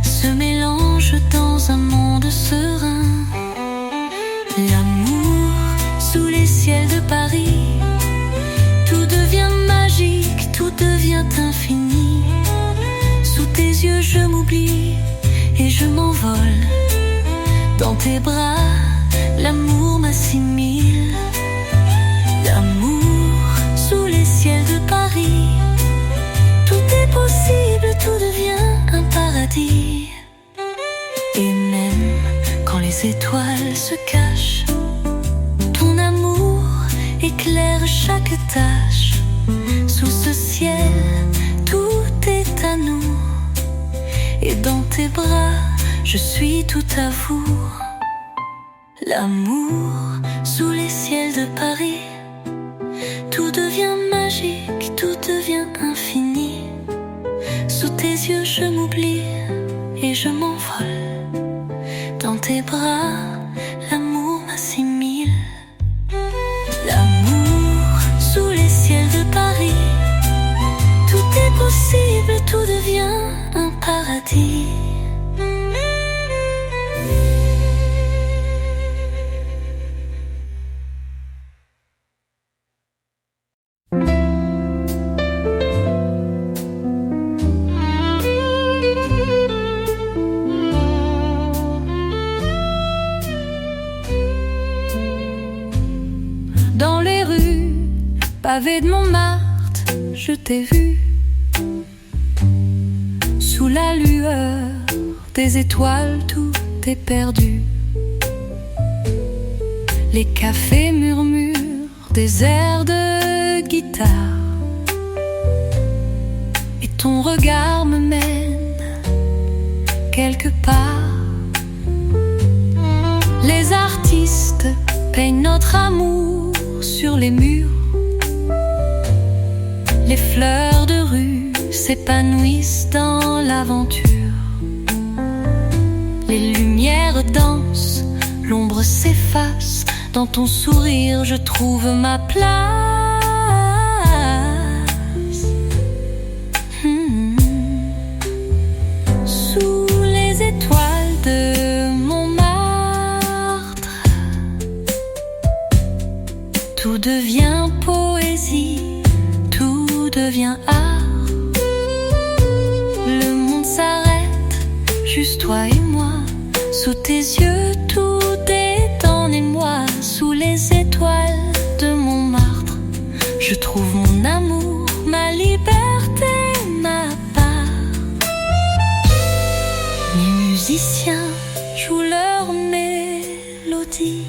se mélangent dans un monde serein. L'amour sous les ciels de Paris. Tout devient magique, tout devient infini. Sous tes yeux, je m'oublie et je m'envole. Dans tes bras, l'amour m'assimile. L'amour sous les ciels de Paris. Tout est possible, tout devient un paradis. Et même quand les étoiles se cachent, ton amour éclaire chaque tâche. Sous ce ciel, tout est à nous. Et dans tes bras, je suis tout à vous. L'amour sous les ciels de Paris. Tout devient magique, tout devient infini. Sous tes yeux, je m'oublie et je m'envole. Dans tes bras, l'amour m'assimile. L'amour sous les ciels de Paris. Tout est possible, tout devient un paradis. Dans les rues pavées de Montmartre, je t'ai vu. Sous la lueur des étoiles, tout est perdu. Les cafés murmurent des airs de guitare. Et ton regard me mène quelque part. Les artistes peignent notre amour sur les murs. Les fleurs de rue s'épanouissent dans l'aventure. Les lumières dansent, l'ombre s'efface. Dans ton sourire, je trouve ma place. Sous les étoiles de Montmartre, tout devient poésie, tout devient art. Le monde s'arrête, juste toi et moi. Sous tes yeux, tout est en émoi. Sous les étoiles de Montmartre, je trouve mon amour, ma liberté, ma part. Les musiciens jouent leur mélodie.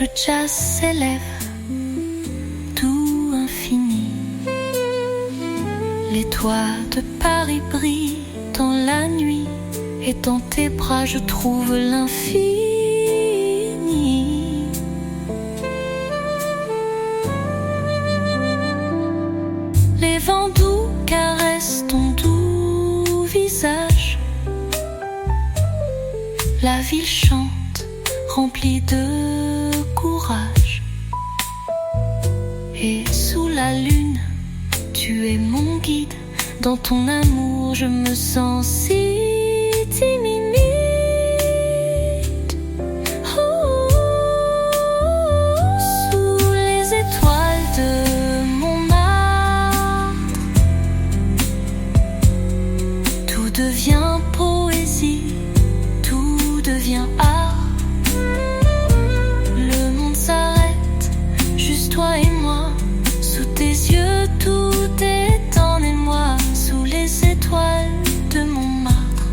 Le jazz s'élève, tout infini. Les toits de Paris brillent dans la nuit. Et dans tes bras, je trouve l'infini. Les vents doux caressent ton doux visage. La ville chante, remplie de courage. Et sous la lune, tu es mon guide. Dans ton amour, je me sens si timide. Sous les étoiles de Montmartre, tout devient poésie, tout devient art. Le monde s'arrête, juste toi et moi. Sous tes yeux, tout est en émoi. Sous les étoiles de Montmartre,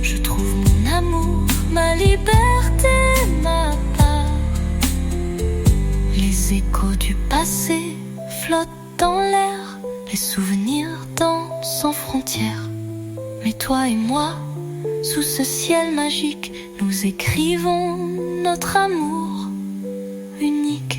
je trouve mon amour, ma liberté, ma part. Les échos du passé flottent dans l'air. Les souvenirs dansent sans frontières. Mais toi et moi, sous ce ciel magique, nous écrivons notre amour unique.